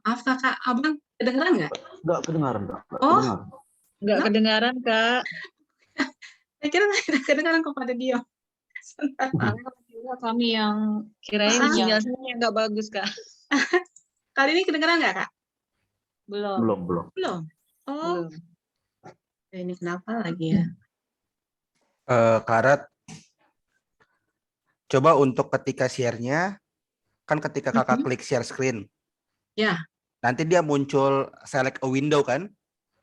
Maaf kakak, abang kedengeran nggak? Nggak kedengaran, Kak. Nggak kedengaran, Kak. Saya kira nggak kedengeran kepada dia. Kami yang kirain sinyalnya yang nggak bagus, Kak. Kali ini kedengeran nggak, Kak? Belum. Belum. Oh, Belum. ini kenapa lagi ya? Karat, coba untuk ketika share-nya, kan ketika kakak klik share screen, Ya. nanti dia muncul select a window kan?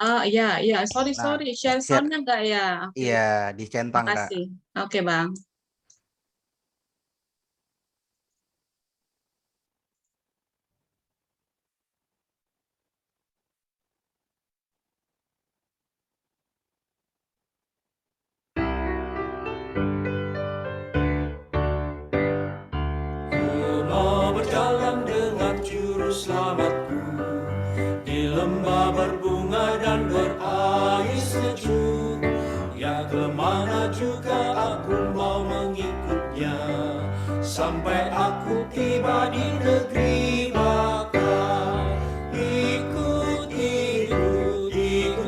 Oh iya, sorry, share sound-nya nggak ya? Okay. Iya, dicentang Kak. Makasih. Oke, Bang. Berjalan dengan juru selamatku di lembah berbunga dan berair sejuk. Ya kemana juga aku mau mengikutnya, sampai aku tiba di negeri baka. Ikut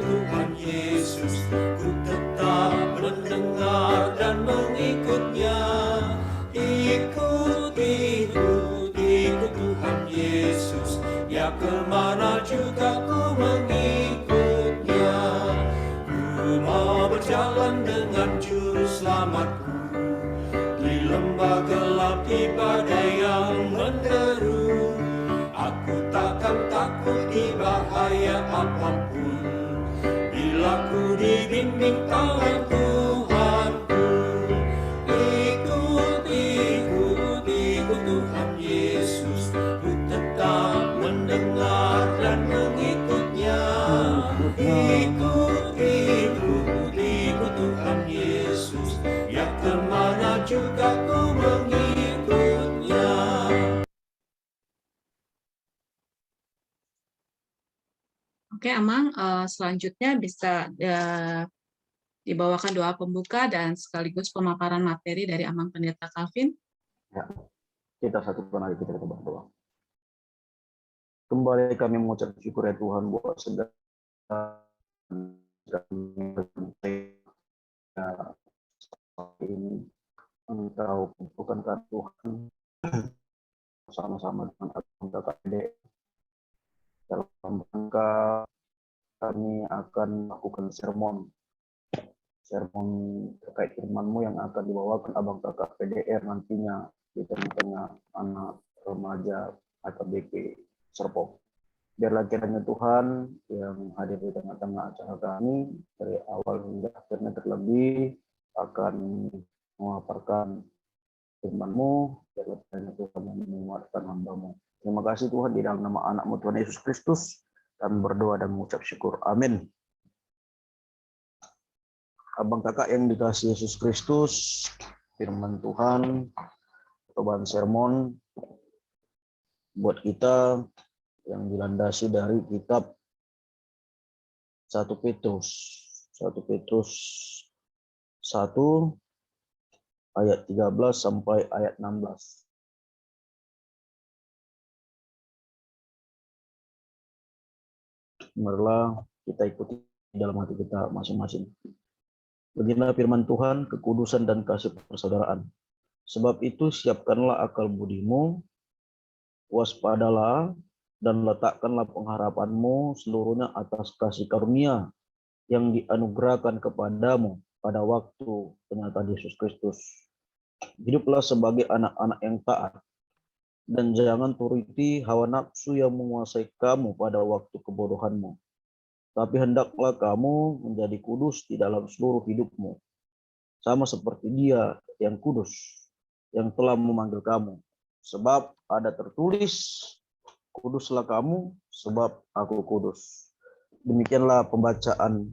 Tuhan Yesus, ku tetap mendengar dan mengikutnya. Ikut Tuhan Yesus, ya kemana juga ku mengikutnya. Ku mau berjalan dengan juru selamatku di lembah gelap di badai yang menderu. Aku takkan takut di bahaya apapun, bila ku dibimbing tangan Tuhanku. Ikut Tuhan Yesus, ku tetap mendengar dan mengikutnya. Ikut Tuhan Yesus, ya kemana juga ku mengikutnya. Oke, Amang, selanjutnya bisa dibawakan doa pembuka dan sekaligus pemaparan materi dari Amang Pendeta Calvin. Ya, kita satukan lagi, kita berdoa. Kembali kami mengucap syukur ya Tuhan buat segala ini Engkau bukankah Tuhan sama-sama dengan kakak adik dalam rangka kami akan melakukan sermon terkait firman-Mu yang akan dibawakan abang kakak PDR nantinya di tengah-tengah anak remaja atau BP Serpong. Biarlah kiranya Tuhan yang hadir di tengah-tengah acara kami dari awal hingga akhirnya terlebih akan memaparkan firman-Mu, biarlah kiranya Tuhan yang menguatkan hamba-Mu. Terima kasih Tuhan, di dalam nama anak-Mu Tuhan Yesus Kristus kami berdoa dan mengucap syukur. Amin. Abang kakak yang dikasihi Yesus Kristus, firman Tuhan, bahan sermon buat kita yang dilandasi dari kitab 1 Petrus 1 ayat 13 sampai ayat 16. Marilah kita ikuti dalam hati kita masing-masing. Beginilah firman Tuhan, kekudusan dan kasih persaudaraan. Sebab itu siapkanlah akal budimu, waspadalah dan letakkanlah pengharapanmu seluruhnya atas kasih karunia yang dianugerahkan kepadamu pada waktu penyataan Yesus Kristus. Hiduplah sebagai anak-anak yang taat, dan jangan turuti hawa nafsu yang menguasai kamu pada waktu kebodohanmu. Tapi hendaklah kamu menjadi kudus di dalam seluruh hidupmu, sama seperti Dia yang kudus, yang telah memanggil kamu. Sebab ada tertulis, kuduslah kamu, sebab aku kudus. Demikianlah pembacaan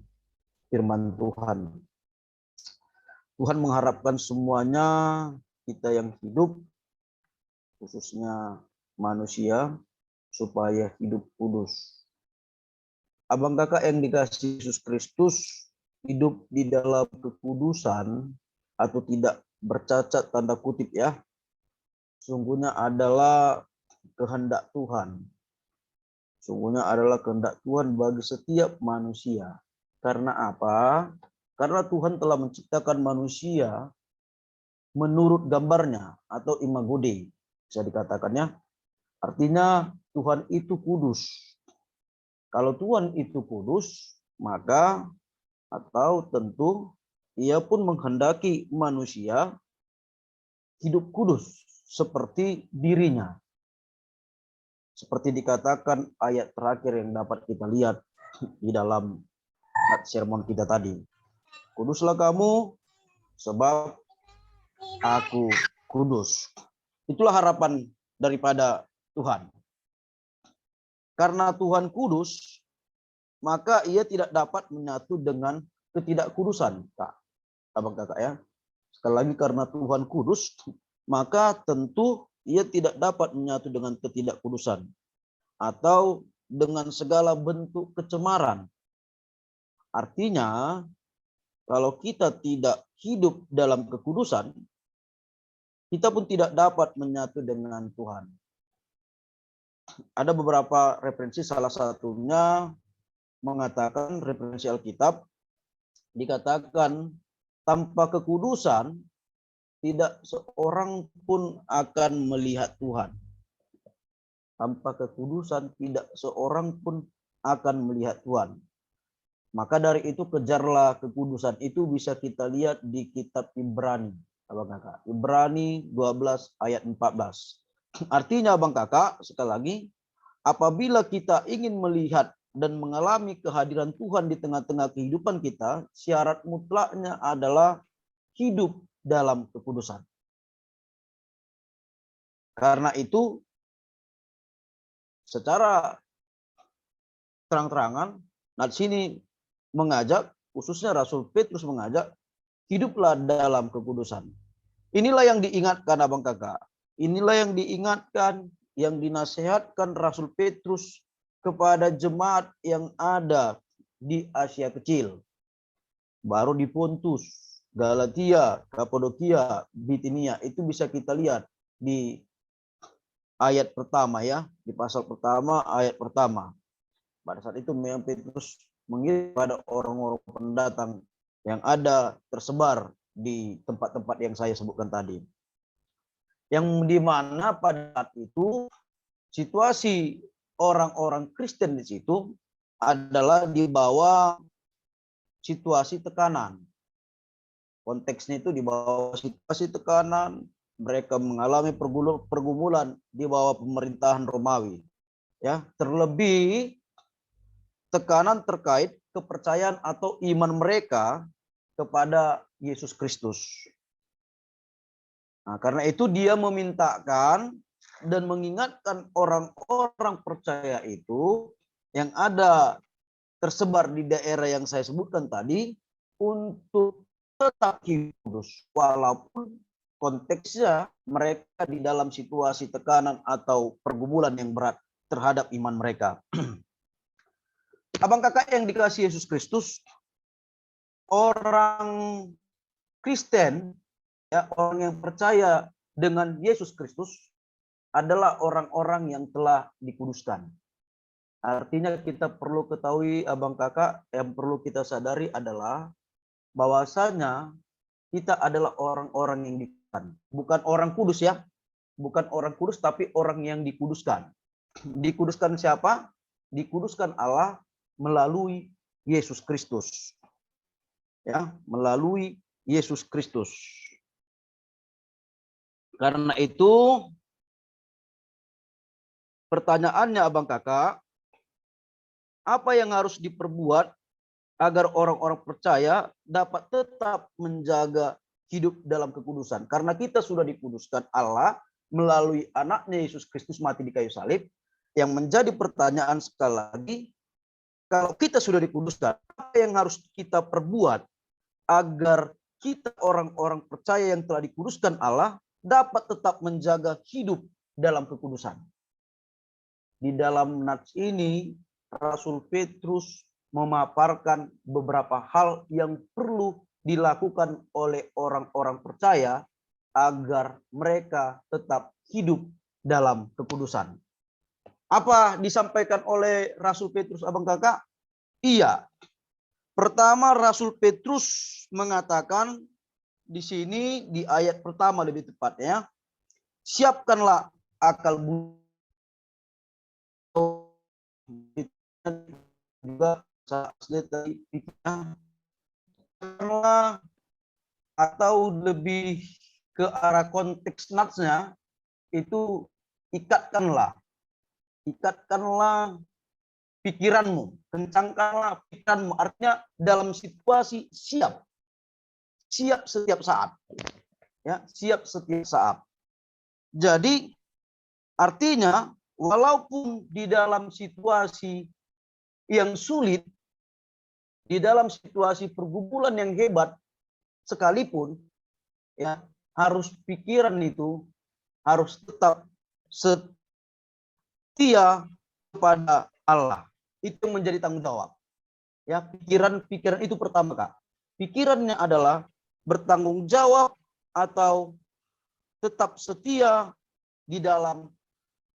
firman Tuhan. Tuhan mengharapkan semuanya kita yang hidup, khususnya manusia, supaya hidup kudus. Abang kakak yang dikasihi Yesus Kristus, hidup di dalam kekudusan atau tidak bercacat tanda kutip ya, sungguhnya adalah kehendak Tuhan. Sungguhnya adalah kehendak Tuhan bagi setiap manusia. Karena apa? Karena Tuhan telah menciptakan manusia menurut gambarnya atau imago Dei, bisa dikatakannya. Artinya Tuhan itu kudus. Kalau Tuhan itu kudus, maka atau tentu Ia pun menghendaki manusia hidup kudus seperti dirinya. Seperti dikatakan ayat terakhir yang dapat kita lihat di dalam sermon kita tadi. Kuduslah kamu sebab aku kudus. Itulah harapan daripada Tuhan. Karena Tuhan kudus, maka Ia tidak dapat menyatu dengan ketidakkudusan, Kak. Abang kakak ya. Sekali lagi, karena Tuhan kudus, maka tentu Ia tidak dapat menyatu dengan ketidakkudusan atau dengan segala bentuk kecemaran. Artinya, kalau kita tidak hidup dalam kekudusan, kita pun tidak dapat menyatu dengan Tuhan. Ada beberapa referensi, salah satunya mengatakan, referensi Alkitab, dikatakan tanpa kekudusan tidak seorang pun akan melihat Tuhan. Tanpa kekudusan tidak seorang pun akan melihat Tuhan. Maka dari itu kejarlah kekudusan. Itu bisa kita lihat di kitab Ibrani. Abang kakak, Ibrani 12 ayat 14. Artinya abang kakak, sekali lagi, apabila kita ingin melihat dan mengalami kehadiran Tuhan di tengah-tengah kehidupan kita, syarat mutlaknya adalah hidup dalam kekudusan. Karena itu, secara terang-terangan, nah di sini mengajak, khususnya Rasul Petrus mengajak, hiduplah dalam kekudusan. Inilah yang diingatkan abang kakak. Inilah yang diingatkan, yang dinasehatkan Rasul Petrus kepada jemaat yang ada di Asia Kecil. Baru di Pontus, Galatia, Kapadokia, Bitinia, itu bisa kita lihat di ayat pertama ya, di pasal pertama, ayat pertama. Pada saat itu memang Petrus mengirim pada orang-orang pendatang yang ada tersebar di tempat-tempat yang saya sebutkan tadi. Yang di mana pada saat itu situasi orang-orang Kristen di situ adalah di bawah situasi tekanan. Konteksnya itu di bawah situasi tekanan, mereka mengalami pergumulan di bawah pemerintahan Romawi. Ya, terlebih tekanan terkait kepercayaan atau iman mereka kepada Yesus Kristus. Nah, karena itu dia memintakan dan mengingatkan orang-orang percaya itu yang ada tersebar di daerah yang saya sebutkan tadi untuk tetap kudus walaupun konteksnya mereka di dalam situasi tekanan atau pergumulan yang berat terhadap iman mereka. Abang kakak yang dikasihi Yesus Kristus, orang Kristen, ya, orang yang percaya dengan Yesus Kristus adalah orang-orang yang telah dikuduskan. Artinya kita perlu ketahui abang kakak, yang perlu kita sadari adalah bahwasanya kita adalah orang-orang yang dikuduskan. Bukan orang kudus ya, bukan orang kudus tapi orang yang dikuduskan. Dikuduskan siapa? Dikuduskan Allah melalui Yesus Kristus. Ya, melalui Yesus Kristus. Karena itu pertanyaannya abang kakak, apa yang harus diperbuat agar orang-orang percaya dapat tetap menjaga hidup dalam kekudusan? Karena kita sudah dikuduskan Allah melalui anaknya Yesus Kristus mati di kayu salib. Yang menjadi pertanyaan sekali lagi, kalau kita sudah dikuduskan, apa yang harus kita perbuat agar kita orang-orang percaya yang telah dikuduskan Allah dapat tetap menjaga hidup dalam kekudusan? Di dalam nats ini, Rasul Petrus memaparkan beberapa hal yang perlu dilakukan oleh orang-orang percaya agar mereka tetap hidup dalam kekudusan. Apa disampaikan oleh Rasul Petrus abang kakak? Iya. Pertama, Rasul Petrus mengatakan di sini di ayat pertama lebih tepatnya, siapkanlah akal budi juga tadi karena atau lebih ke arah konteks natsnya itu ikatkanlah pikiranmu, kencangkanlah pikiranmu, artinya dalam situasi siap setiap saat, ya, siap setiap saat. Jadi artinya walaupun di dalam situasi yang sulit, di dalam situasi pergumulan yang hebat sekalipun, ya, harus pikiran itu harus tetap setia kepada Allah. Itu menjadi tanggung jawab. Ya, pikiran itu pertama kak. Pikirannya adalah bertanggung jawab atau tetap setia di dalam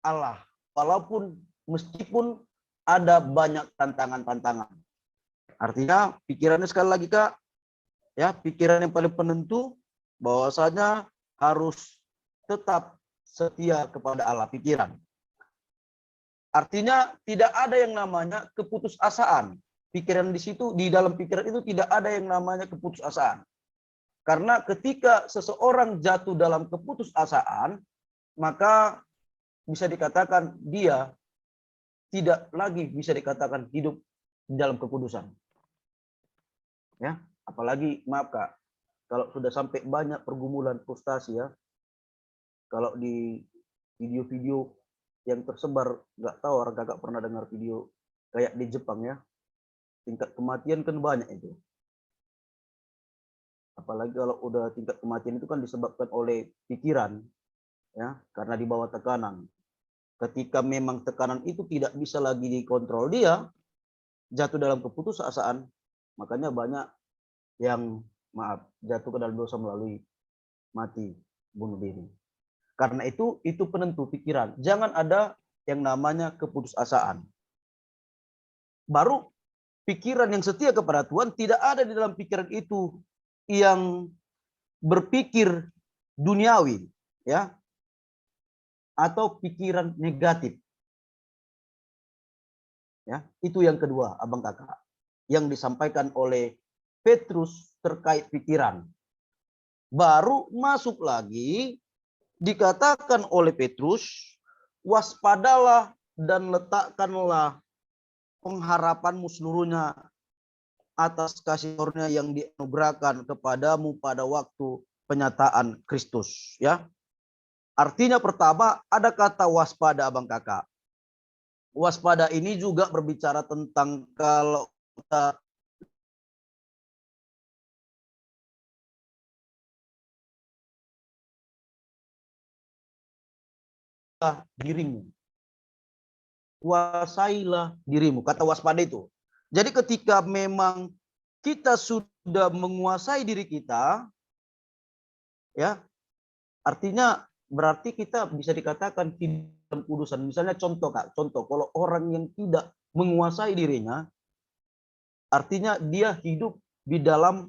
Allah, walaupun meskipun ada banyak tantangan-tantangan. Artinya pikirannya sekali lagi kak, ya, pikiran yang paling penentu bahwasanya harus tetap setia kepada Allah, pikiran. Artinya tidak ada yang namanya keputusasaan. Pikiran di situ, di dalam pikiran itu tidak ada yang namanya keputusasaan. Karena ketika seseorang jatuh dalam keputusasaan, maka bisa dikatakan dia tidak lagi bisa dikatakan hidup di dalam kekudusan. Ya, apalagi maaf kak, kalau sudah sampai banyak pergumulan frustasi ya, kalau di video-video yang tersebar, nggak tahu orang kakak pernah dengar video kayak di Jepang ya, tingkat kematian kan banyak itu. Apalagi kalau udah tingkat kematian itu kan disebabkan oleh pikiran, ya, karena di bawah tekanan. Ketika memang tekanan itu tidak bisa lagi dikontrol, dia jatuh dalam keputusasaan, makanya banyak yang jatuh ke dalam dosa melalui mati, bunuh diri. Karena itu penentu pikiran. Jangan ada yang namanya keputusasaan. Baru pikiran yang setia kepada Tuhan, tidak ada di dalam pikiran itu yang berpikir duniawi, ya, atau pikiran negatif. Ya, itu yang kedua, abang kakak, yang disampaikan oleh Petrus terkait pikiran. Baru masuk lagi dikatakan oleh Petrus, waspadalah dan letakkanlah pengharapanmu seluruhnya atas kasih karunia yang dianugerahkan kepadamu pada waktu penyataan Kristus. Ya, artinya pertama ada kata waspada abang kakak. Waspada ini juga berbicara tentang kalau kita dirimu. Kuasailah dirimu. Kata waspada itu. Jadi ketika memang kita sudah menguasai diri kita, ya, artinya berarti kita bisa dikatakan hidup dalam kudusan. Misalnya contoh Kak, contoh kalau orang yang tidak menguasai dirinya, artinya dia hidup di dalam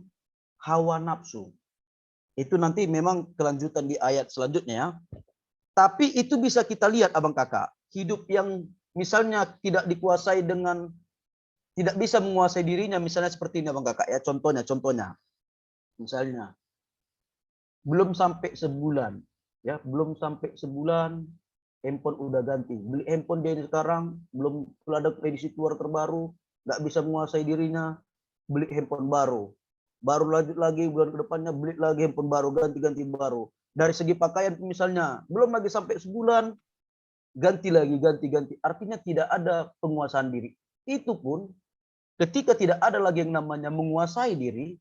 hawa nafsu. Itu nanti memang kelanjutan di ayat selanjutnya ya. Tapi itu bisa kita lihat abang kakak, hidup yang misalnya tidak dikuasai dengan, tidak bisa menguasai dirinya, misalnya seperti ini abang kakak ya, contohnya. Misalnya, belum sampai sebulan, ya belum sampai sebulan, handphone udah ganti. Beli handphone dia sekarang, belum ada edisi keluar terbaru, nggak bisa menguasai dirinya, beli handphone baru. Baru lanjut lagi bulan kedepannya beli lagi handphone baru, ganti baru. Dari segi pakaian misalnya, belum lagi sampai sebulan, ganti lagi. Artinya tidak ada penguasaan diri. Itu pun ketika tidak ada lagi yang namanya menguasai diri,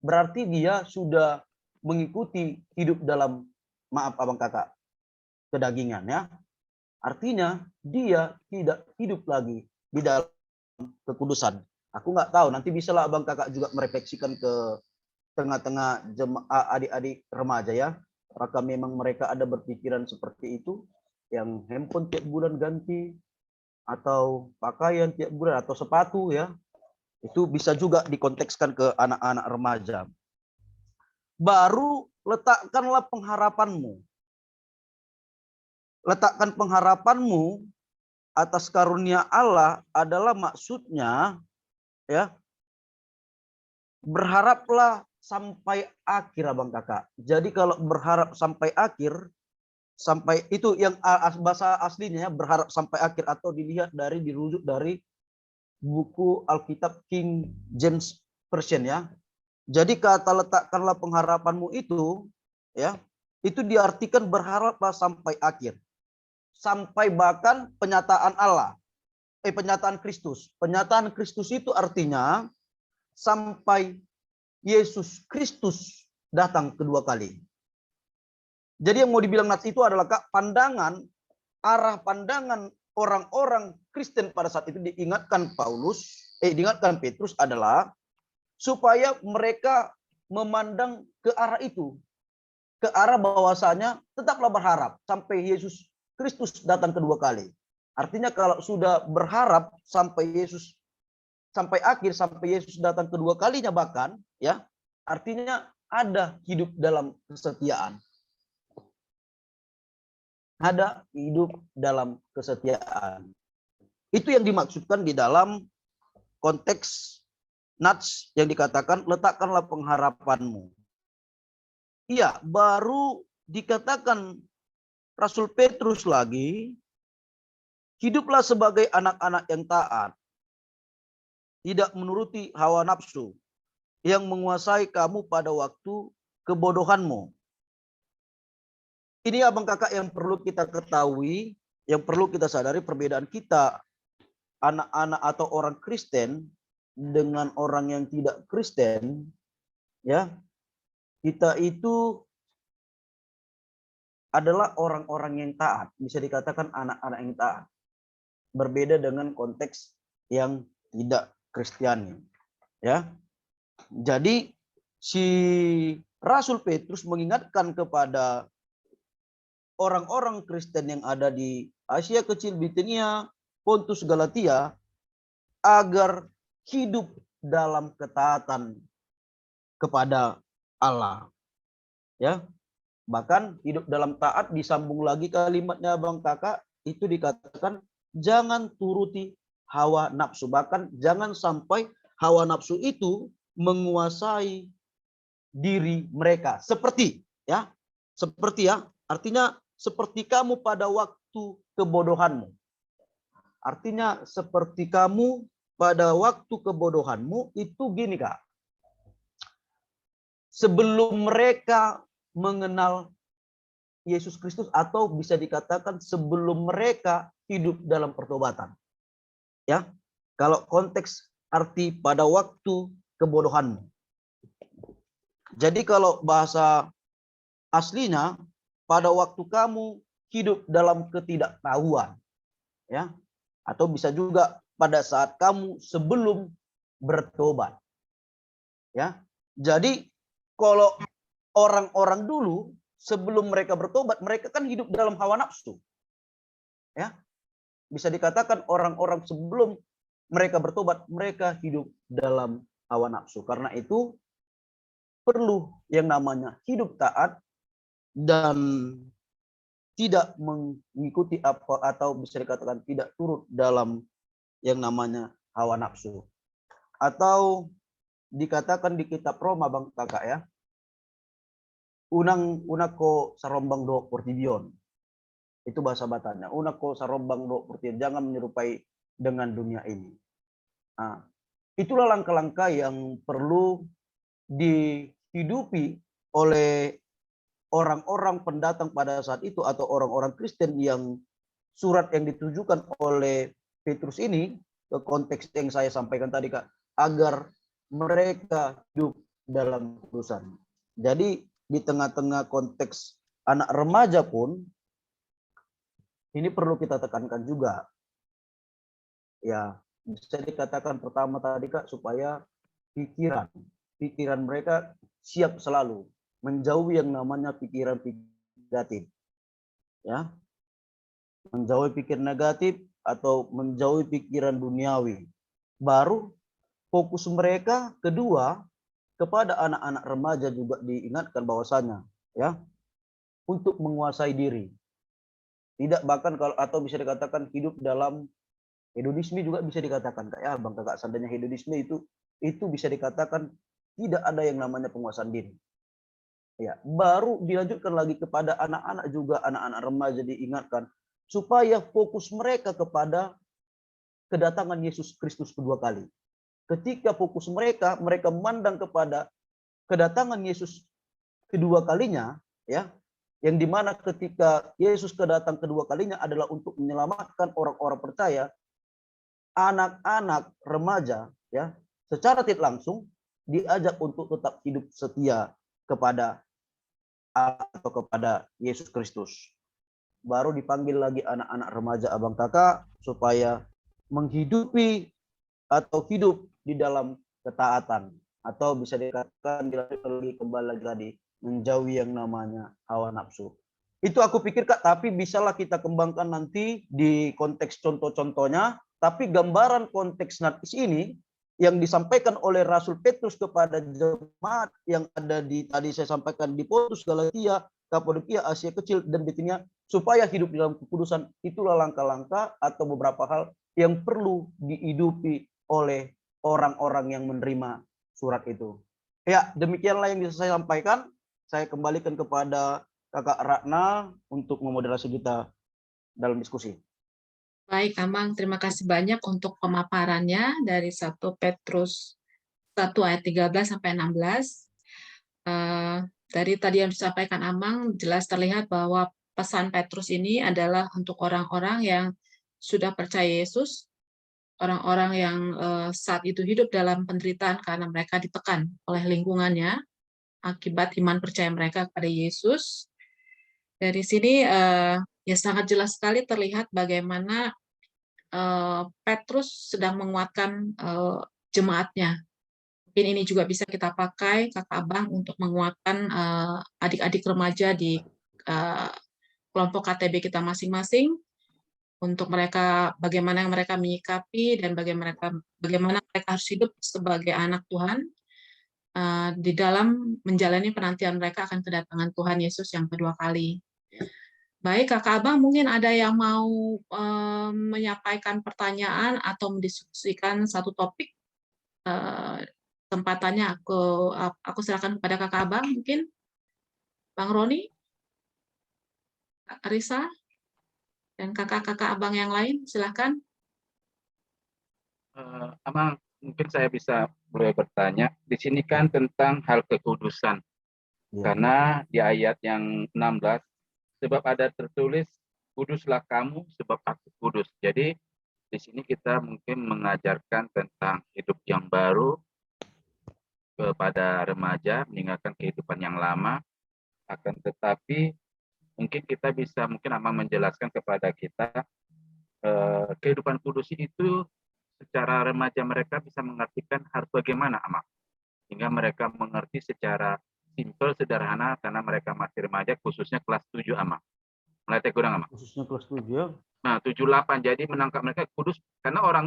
berarti dia sudah mengikuti hidup dalam, maaf abang kakak, kedagingan ya. Artinya dia tidak hidup lagi di dalam kekudusan. Aku nggak tahu, nanti bisalah abang kakak juga merefleksikan ke tengah-tengah adik-adik remaja ya. Apakah memang mereka ada berpikiran seperti itu, yang handphone tiap bulan ganti, atau pakaian tiap bulan, atau sepatu ya. Itu bisa juga dikontekskan ke anak-anak remaja. Baru letakkanlah pengharapanmu. Letakkan pengharapanmu atas karunia Allah adalah maksudnya ya, berharaplah sampai akhir abang kakak. Jadi kalau berharap sampai akhir, sampai itu yang bahasa aslinya ya, berharap sampai akhir, atau dilihat dari, dirujuk dari buku Alkitab King James Version ya. Jadi kata letakkanlah pengharapanmu itu ya, itu diartikan berharaplah sampai akhir. Sampai bahkan penyataan Allah. Penyataan Kristus. Penyataan Kristus itu artinya sampai Yesus Kristus datang kedua kali. Jadi yang mau dibilang Nats itu adalah Kak, pandangan, arah pandangan orang-orang Kristen pada saat itu diingatkan diingatkan Petrus adalah supaya mereka memandang ke arah itu. Ke arah bahwasanya tetaplah berharap sampai Yesus Kristus datang kedua kali. Artinya kalau sudah berharap sampai Yesus, sampai akhir, sampai Yesus datang kedua kalinya bahkan, ya, artinya ada hidup dalam kesetiaan. Ada hidup dalam kesetiaan. Itu yang dimaksudkan di dalam konteks Nats yang dikatakan letakkanlah pengharapanmu. Iya, baru dikatakan Rasul Petrus lagi, hiduplah sebagai anak-anak yang taat, tidak menuruti hawa nafsu, yang menguasai kamu pada waktu kebodohanmu. Ini abang kakak yang perlu kita ketahui, yang perlu kita sadari perbedaan kita, anak-anak atau orang Kristen, dengan orang yang tidak Kristen, ya. Kita itu adalah orang-orang yang taat, bisa dikatakan anak-anak yang taat. Berbeda dengan konteks yang tidak Kristiani, ya. Jadi si Rasul Petrus mengingatkan kepada orang-orang Kristen yang ada di Asia Kecil, Bitinia, Pontus, Galatia, agar hidup dalam ketaatan kepada Allah, ya. Bahkan hidup dalam taat disambung lagi kalimatnya bang kakak, itu dikatakan jangan turuti hawa nafsu. Bahkan jangan sampai hawa nafsu itu menguasai diri mereka. Seperti ya, artinya seperti kamu pada waktu kebodohanmu. Artinya seperti kamu pada waktu kebodohanmu itu gini Kak. Sebelum mereka mengenal Yesus Kristus, atau bisa dikatakan sebelum mereka hidup dalam pertobatan. Ya. Kalau konteks arti pada waktu kebodohanmu. Jadi kalau bahasa aslinya pada waktu kamu hidup dalam ketidaktahuan, ya. Atau bisa juga pada saat kamu sebelum bertobat. Ya. Jadi kalau orang-orang dulu sebelum mereka bertobat, mereka kan hidup dalam hawa nafsu. Ya. Bisa dikatakan orang-orang sebelum mereka bertobat, mereka hidup dalam hawa nafsu. Karena itu perlu yang namanya hidup taat dan tidak mengikuti apa atau bisa dikatakan tidak turut dalam yang namanya hawa nafsu. Atau dikatakan di kitab Roma Bang Kakak ya, unako sarombang do portibion. Itu bahasa Batanya. Unako sarombang do portibion, jangan menyerupai dengan dunia ini. Nah, itulah langkah-langkah yang perlu dihidupi oleh orang-orang pendatang pada saat itu atau orang-orang Kristen yang surat yang ditujukan oleh Petrus ini ke konteks yang saya sampaikan tadi Kak, agar mereka hidup dalam kekudusan. Jadi di tengah-tengah konteks anak remaja pun ini perlu kita tekankan juga. Ya, bisa dikatakan pertama tadi Kak, supaya pikiran mereka siap selalu menjauhi yang namanya pikiran negatif. Ya. Menjauhi pikiran negatif atau menjauhi pikiran duniawi. Baru fokus mereka kedua kepada anak-anak remaja juga diingatkan bahwasanya ya, untuk menguasai diri. Tidak bahkan kalau atau bisa dikatakan hidup dalam hedonisme juga bisa dikatakan Kak ya, Bang Kakak, seandainya hedonisme itu bisa dikatakan tidak ada yang namanya penguasaan diri. Ya, baru dilanjutkan lagi kepada anak-anak juga, anak-anak remaja diingatkan supaya fokus mereka kepada kedatangan Yesus Kristus kedua kali. Ketika fokus mereka memandang kepada kedatangan Yesus kedua kalinya, ya, yang dimana ketika Yesus kedatang kedua kalinya adalah untuk menyelamatkan orang-orang percaya, anak-anak remaja, ya, secara tidak langsung diajak untuk tetap hidup setia kepada atau kepada Yesus Kristus. Baru dipanggil lagi anak-anak remaja Abang Kakak supaya menghidupi atau hidup di dalam ketaatan, atau bisa dikatakan lagi kembali lagi menjauhi yang namanya hawa nafsu. Itu aku pikir Kak, tapi bisalah kita kembangkan nanti di konteks contoh-contohnya, tapi gambaran konteks natis ini yang disampaikan oleh Rasul Petrus kepada jemaat yang ada di tadi saya sampaikan di Pontus, Galatia, Kapadokia, Asia Kecil dan Bitinia, supaya hidup dalam kekudusan. Itulah langkah-langkah atau beberapa hal yang perlu dihidupi oleh orang-orang yang menerima surat itu. Ya, demikianlah yang bisa saya sampaikan. Saya kembalikan kepada Kakak Ratna untuk memoderasi kita dalam diskusi. Baik, Amang, terima kasih banyak untuk pemaparannya dari 1 Petrus 1 ayat 13 sampai 16. Dari tadi yang disampaikan Amang, jelas terlihat bahwa pesan Petrus ini adalah untuk orang-orang yang sudah percaya Yesus, orang-orang yang saat itu hidup dalam penderitaan karena mereka ditekan oleh lingkungannya akibat iman percaya mereka kepada Yesus. Dari sini ya sangat jelas sekali terlihat bagaimana Petrus sedang menguatkan jemaatnya. Mungkin ini juga bisa kita pakai Kakak Abang untuk menguatkan adik-adik remaja di kelompok KTB kita masing-masing, untuk mereka bagaimana mereka menyikapi dan bagaimana mereka harus hidup sebagai anak Tuhan di dalam menjalani penantian mereka akan kedatangan Tuhan Yesus yang kedua kali. Baik, Kakak Abang, mungkin ada yang mau menyampaikan pertanyaan atau mendiskusikan satu topik. Kesempatannya aku silakan kepada Kakak Abang, mungkin Bang Roni, Kak Risa, dan kakak-kakak Abang yang lain, silakan. Abang, mungkin saya bisa mulai bertanya. Di sini kan tentang hal kekudusan. Ya. Karena di ayat yang 16, sebab ada tertulis, kuduslah kamu sebab aku kudus. Jadi di sini kita mungkin mengajarkan tentang hidup yang baru kepada remaja, meninggalkan kehidupan yang lama. Akan tetapi Mungkin kita bisa, mungkin Amang menjelaskan kepada kita kehidupan kudus itu secara remaja mereka bisa mengartikan harus bagaimana, Amang, hingga mereka mengerti secara simpel, sederhana, karena mereka masih remaja, khususnya kelas 7, Amang. Mulai kurang, Amang. Khususnya kelas 7 ya. Nah, 7-8, jadi menangkap mereka kudus, karena orang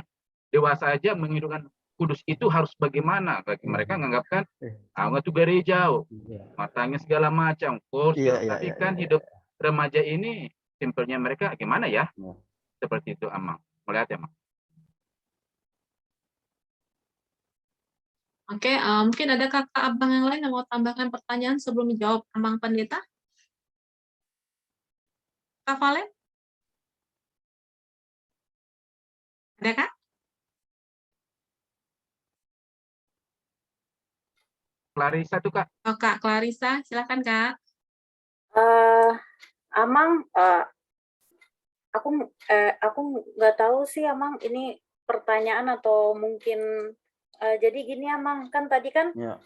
dewasa aja menghidupkan kudus itu harus bagaimana. Bagi mereka menganggapkan, itu gereja, Iya. matanya segala macam, kursi. Iya, iya, Tapi iya, kan iya. hidup remaja ini, simpelnya mereka gimana ya? Iya. Seperti itu, Amang. Melihat ya, Amang? Oke, mungkin ada kakak abang yang lain yang mau tambahkan pertanyaan sebelum menjawab Amang Pendeta? Kak Valen? Ada Kak? Clarissa tuh, Kak. Oh, Kak Clarissa, silakan Kak. Amang, aku nggak tahu sih Amang ini pertanyaan atau mungkin jadi gini Amang, kan tadi kan Ya.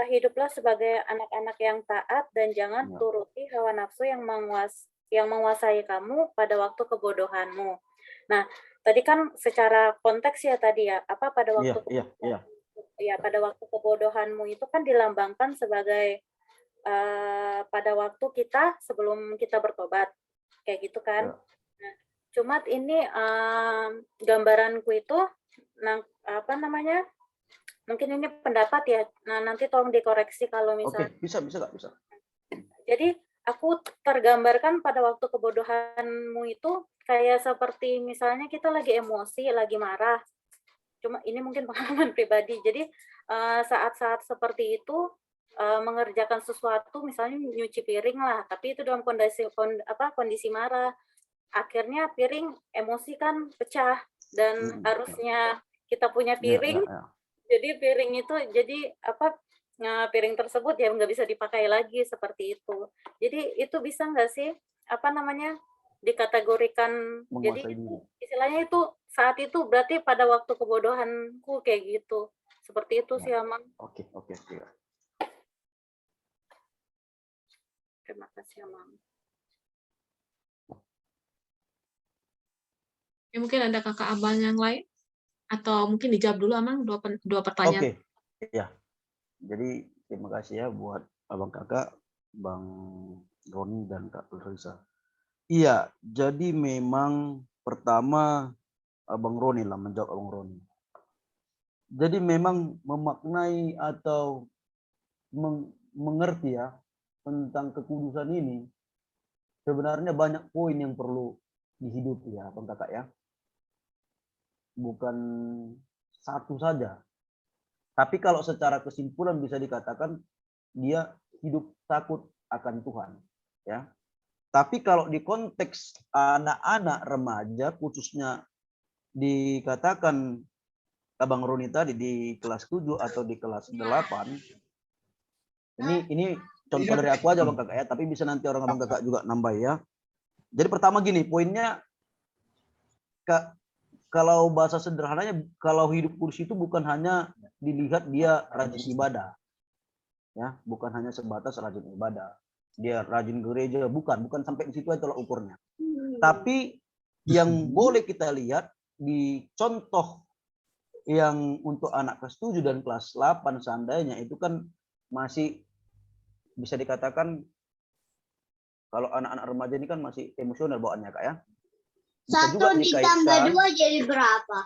hiduplah sebagai anak-anak yang taat dan jangan Ya. turuti hawa nafsu yang menguasai kamu pada waktu kebodohanmu. Nah, tadi kan secara konteks ya tadi ya, apa pada waktu Iya. pada waktu kebodohanmu itu kan dilambangkan sebagai pada waktu kita sebelum kita bertobat, kayak gitu kan. Ya. Nah, cuma ini gambaranku itu, mungkin ini pendapat ya. Nah, nanti tolong dikoreksi kalau misalnya. Oke, bisa Kak, bisa. Jadi aku tergambarkan pada waktu kebodohanmu itu kayak seperti misalnya kita lagi emosi, lagi marah. Cuma ini mungkin pengalaman pribadi. Jadi saat-saat seperti itu mengerjakan sesuatu, misalnya nyuci piring lah, tapi itu dalam kondisi marah. Akhirnya piring emosi kan pecah dan harusnya kita punya piring. Ya. Jadi piring itu piring tersebut ya nggak bisa dipakai lagi seperti itu. Jadi itu bisa nggak sih dikategorikan, jadi istilahnya itu saat itu berarti pada waktu kebodohanku kayak gitu. Seperti itu sih Amang. Oke. Terima kasih Amang. Ya, mungkin ada kakak abang yang lain? Atau mungkin dijawab dulu Amang dua pertanyaan. Oke. Ya. Jadi terima kasih ya buat abang kakak, Bang Roni dan Kak Clarissa. Iya, jadi memang pertama Abang Roni lah, menjawab Abang Roni. Jadi memang memaknai atau mengerti ya tentang kekudusan ini, sebenarnya banyak poin yang perlu dihidupi ya Abang kakak ya. Bukan satu saja. Tapi kalau secara kesimpulan bisa dikatakan dia hidup takut akan Tuhan ya. Tapi kalau di konteks anak-anak remaja, khususnya dikatakan Abang Roni tadi di kelas 7 atau di kelas 8, ini contoh dari aku aja Bang kakak ya, tapi bisa nanti orang Abang kakak juga nambah ya. Jadi pertama gini, poinnya kalau bahasa sederhananya, kalau hidup kudus itu bukan hanya dilihat dia rajin ibadah. Ya, bukan hanya sebatas rajin ibadah. Dia rajin gereja, bukan sampai di situ aja tolak ukurnya. Tapi yang boleh kita lihat di contoh yang untuk anak kelas 7 dan kelas 8 seandainya itu kan masih bisa dikatakan kalau anak-anak remaja ini kan masih emosional bawaannya Kak ya. Bisa 1 ditambah 2 jadi berapa?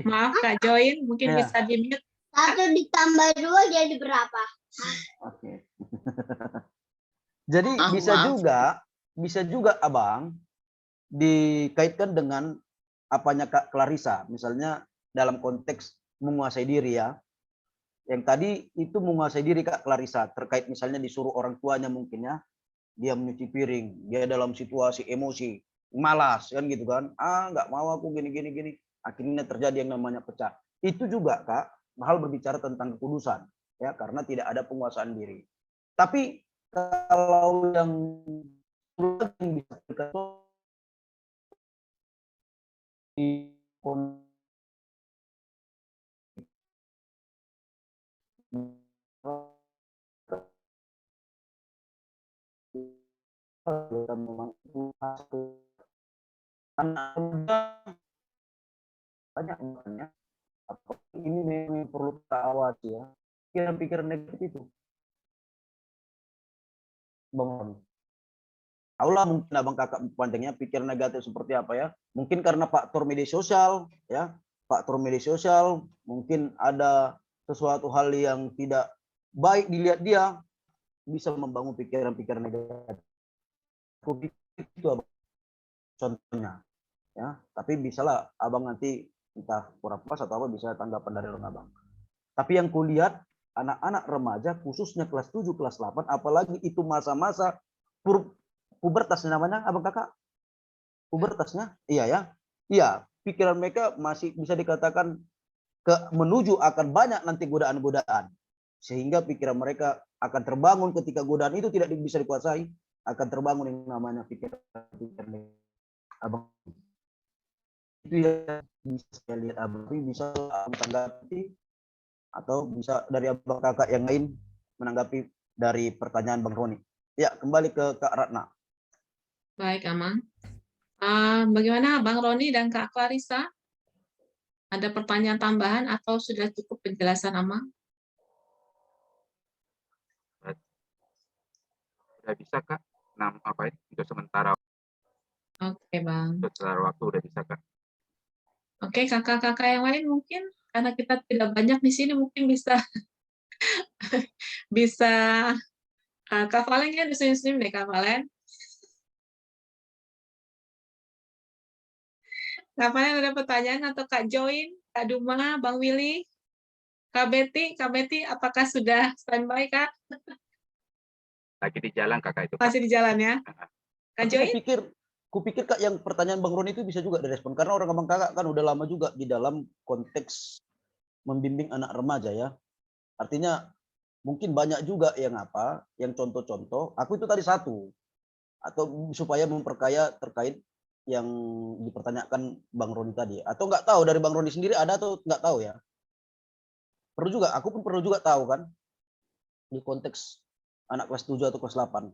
Maaf Kak Join, mungkin bisa di-mute. 1 ditambah 2 jadi berapa? Oke. Jadi bisa juga Abang dikaitkan dengan apanya Kak Clarissa, misalnya dalam konteks menguasai diri ya. Yang tadi itu menguasai diri Kak Clarissa terkait misalnya disuruh orang tuanya mungkin ya, dia menyuci piring, dia dalam situasi emosi, malas kan gitu kan, nggak mau aku gini, akhirnya terjadi yang namanya pecah. Itu juga Kak, hal berbicara tentang kekudusan ya, karena tidak ada penguasaan diri. Tapi kalau yang bisa kita memang anak muda banyak makanya ini memang perlu kita awasi ya, pikiran-pikiran negatif itu. Bang, tahulah mungkin abang kakak pandangnya pikiran negatif seperti apa ya, mungkin karena faktor media sosial ya, faktor media sosial mungkin ada sesuatu hal yang tidak baik dilihat dia bisa membangun pikiran-pikiran negatif. Itu abang contohnya ya, tapi bisalah abang nanti entah kurang pas atau apa bisa tanggapan dari abang. Tapi yang kulihat anak-anak remaja khususnya kelas 7, kelas 8, apalagi itu masa-masa pubertasnya namanya abang kakak, pubertasnya, iya ya, iya, pikiran mereka masih bisa dikatakan menuju akan banyak nanti godaan-godaan, sehingga pikiran mereka akan terbangun ketika godaan itu tidak bisa dikuasai, akan terbangun yang namanya pikiran abang. Itu ya bisa saya lihat abang, bisa tanggapi atau bisa dari abang kakak yang lain menanggapi dari pertanyaan Bang Roni. Ya, kembali ke Kak Ratna. Baik, Amang. Bagaimana Bang Roni dan Kak Clarissa? Ada pertanyaan tambahan atau sudah cukup penjelasan Amang? Sudah bisa Kak, untuk sementara. Oke, Bang. Untuk sementara waktu udah bisa Kak. Oke, kakak-kakak yang lain mungkin karena kita tidak banyak di sini mungkin bisa bisa Kak Valen ya, disenyum-senyum deh Kak Valen. Kak Valen ada pertanyaan atau Kak Join, Kak Duma, Bang Willy, Kak Betty, apakah sudah standby Kak? Lagi di jalan Kakak itu Kak. Masih di jalan ya? Kak Join? Kupikir Kak yang pertanyaan Bang Roni itu bisa juga direspon karena orang abang kakak kan udah lama juga di dalam konteks membimbing anak remaja ya. Artinya mungkin banyak juga yang yang contoh-contoh. Aku itu tadi satu atau supaya memperkaya terkait yang dipertanyakan Bang Roni tadi. Atau nggak tahu dari Bang Roni sendiri ada atau nggak tahu ya. Perlu juga, aku pun perlu juga tahu kan di konteks anak kelas 7 atau kelas 8.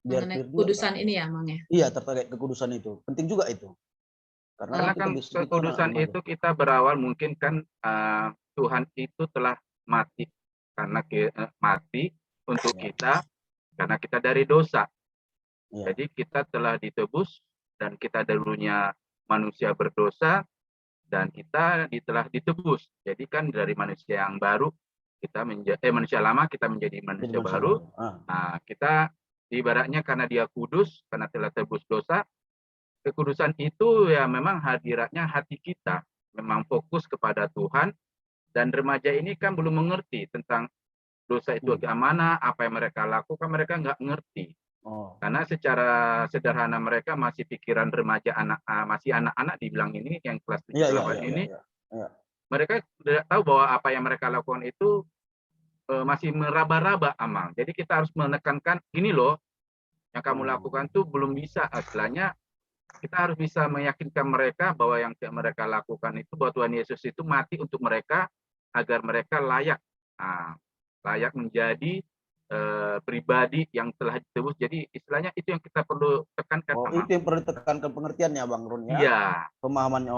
Biar mengenai kekudusan ini ya, Mang ya? Iya, terkait kekudusan itu. Penting juga itu. Karena kan kekudusan itu kita berawal mungkin kan Tuhan itu telah mati karena mati untuk kita karena kita dari dosa. Jadi kita telah ditebus dan kita dulunya manusia berdosa dan kita telah ditebus. Jadi kan dari manusia yang baru kita menjadi manusia lama kita menjadi manusia baru. Nah, kita ibaratnya karena dia kudus karena telah tebus dosa. Kekudusan itu ya memang hadiratnya hati kita, memang fokus kepada Tuhan, dan remaja ini kan belum mengerti tentang dosa itu bagaimana, apa yang mereka lakukan, mereka nggak ngerti. Karena secara sederhana mereka masih pikiran remaja masih anak-anak dibilang ini yang kelas 7 ini, mereka tidak tahu bahwa apa yang mereka lakukan itu masih meraba-raba Amang. Jadi kita harus menekankan gini loh, yang kamu lakukan tuh belum bisa, istilahnya kita harus bisa meyakinkan mereka bahwa yang mereka lakukan itu bahwa Tuhan Yesus itu mati untuk mereka agar mereka layak menjadi pribadi yang telah ditebus. Jadi istilahnya itu yang kita perlu tekankan. Itu yang perlu ditekankan pengertiannya Bang Run ya. Iya. Pemahamannya.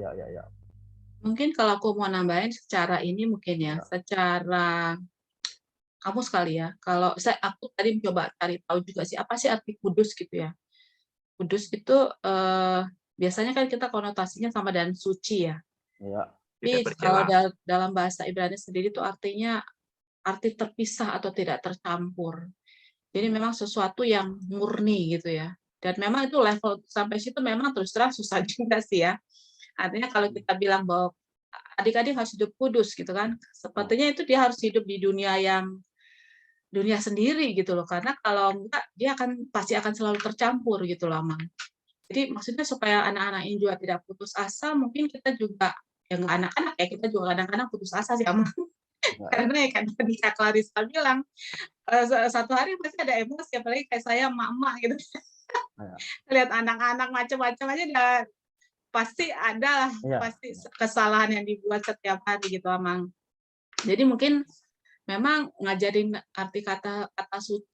Iya. Mungkin kalau aku mau nambahin secara ini mungkin ya, secara kamu sekali ya. Kalau aku tadi mencoba cari tahu juga sih apa sih arti kudus gitu ya. Kudus itu biasanya kan kita konotasinya sama dengan suci ya. Iya. Tapi kalau dalam bahasa Ibrani sendiri itu artinya arti terpisah atau tidak tercampur. Jadi memang sesuatu yang murni gitu ya. Dan memang itu level sampai situ memang terus terang susah juga sih ya. Artinya kalau kita bilang bahwa adik-adik harus hidup kudus gitu kan, sepertinya itu dia harus hidup di dunia sendiri gitu loh, karena kalau enggak dia pasti akan selalu tercampur gitu loh, Mang. Jadi maksudnya supaya anak-anak ini juga tidak putus asa, mungkin kita juga yang anak-anak ya, kita juga kadang-kadang putus asa sih, Mang. Karena ya kan tadi Kak Clarissa bilang satu hari pasti ada emosi, apalagi kayak saya emak-emak gitu. Lihat anak-anak macam-macam aja udah pasti ada pasti kesalahan yang dibuat setiap hari gitu, Mang. Jadi mungkin memang ngajarin arti kata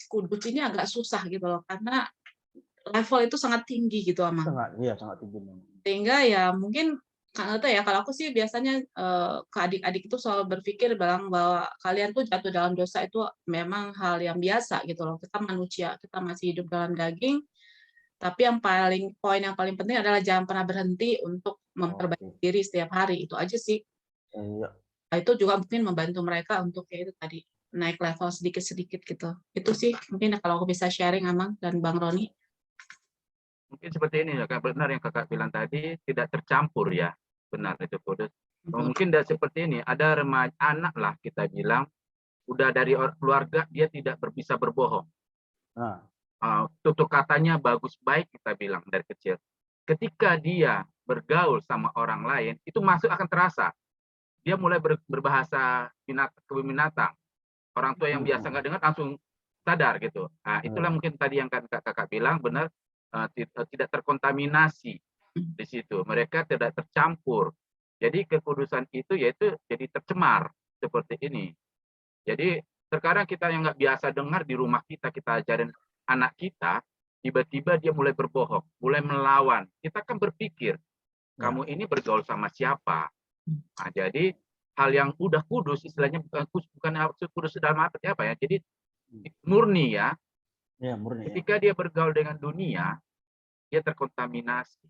kudus ini agak susah gitu loh, karena level itu sangat tinggi gitu, Amang. Sangat tinggi memang. Sehingga ya mungkin karena itu ya, kalau aku sih biasanya ke adik-adik itu selalu berpikir bilang bahwa kalian tuh jatuh dalam dosa itu memang hal yang biasa gitu loh. Kita manusia, kita masih hidup dalam daging, tapi poin yang paling penting adalah jangan pernah berhenti untuk memperbaiki diri setiap hari. Itu aja sih. Iya. Nah, itu juga mungkin membantu mereka untuk ya itu tadi naik level sedikit-sedikit gitu. Itu sih mungkin kalau aku bisa sharing, Amang dan Bang Roni. Mungkin seperti ini ya, benar yang kakak bilang tadi, tidak tercampur ya, benar itu kudus. Mungkin dari seperti ini, ada remaja anak lah kita bilang, udah dari keluarga dia tidak bisa berbohong. Tutur katanya bagus baik kita bilang dari kecil. Ketika dia bergaul sama orang lain, itu masuk akan terasa. Dia mulai berbahasa binatang. Orang tua yang biasa nggak dengar langsung sadar gitu. Nah, itulah mungkin tadi yang kakak bilang benar. Tidak terkontaminasi di situ, mereka tidak tercampur. Jadi kekudusan itu yaitu jadi tercemar seperti ini. Jadi sekarang kita yang nggak biasa dengar di rumah kita ajarin anak kita, tiba-tiba dia mulai berbohong, mulai melawan. Kita kan berpikir, kamu ini bergaul sama siapa? Nah, jadi hal yang udah kudus, istilahnya bukan kudus dalam arti apa ya? Jadi murni ya. Ya, murni. Ketika dia bergaul dengan dunia, dia terkontaminasi.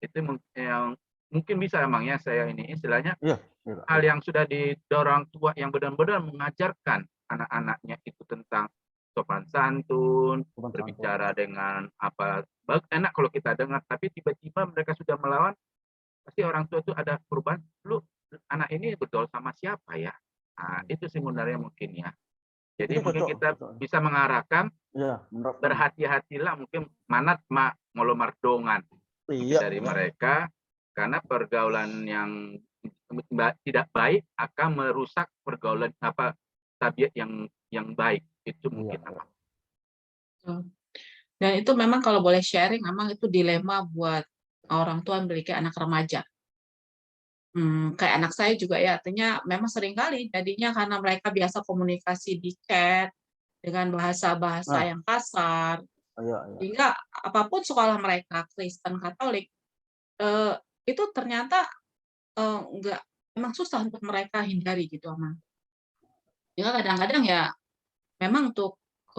Itu yang mungkin bisa emangnya saya ini istilahnya hal yang sudah didorong tua yang benar-benar mengajarkan anak-anaknya itu tentang sopan santun, berbicara dengan apa, enak kalau kita dengar, tapi tiba-tiba mereka sudah melawan, pasti orang tua itu ada perubahan. Lu anak ini bergaul sama siapa ya? Nah, itu sebenarnya mungkin ya. Jadi mungkin kita bisa mengarahkan, berhati-hatilah mungkin manat molo mardongan dari mereka, karena pergaulan yang tidak baik akan merusak pergaulan tabiat yang baik itu mungkin. Dan itu memang kalau boleh sharing, memang itu dilema buat orang tua memiliki anak remaja. Kayak anak saya juga ya, artinya memang seringkali jadinya karena mereka biasa komunikasi di chat dengan bahasa-bahasa yang kasar, sehingga apapun sekolah mereka Kristen Katolik itu ternyata memang susah untuk mereka hindari gitu, Amang. Ya kadang-kadang ya memang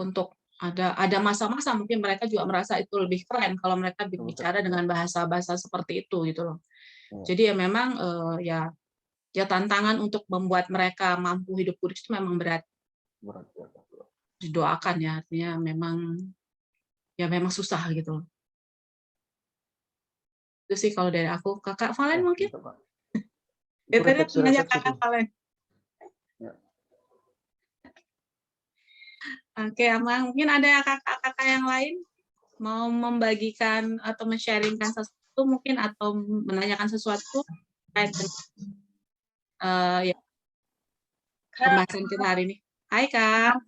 untuk ada masa-masa mungkin mereka juga merasa itu lebih keren kalau mereka berbicara dengan bahasa-bahasa seperti itu gitu loh. Jadi ya memang ya tantangan untuk membuat mereka mampu hidup kudus itu memang berat. Didoakan ya, artinya memang susah gitu. Itu sih kalau dari aku. Kakak Valen mungkin? Tadi nanya Kakak Valen. Oke, Amang. Mungkin ada kakak-kakak yang lain mau membagikan atau men-sharingkan sesuatu mungkin atau menanyakan sesuatu terkait pembahasan kita hari ini. Hai Kak.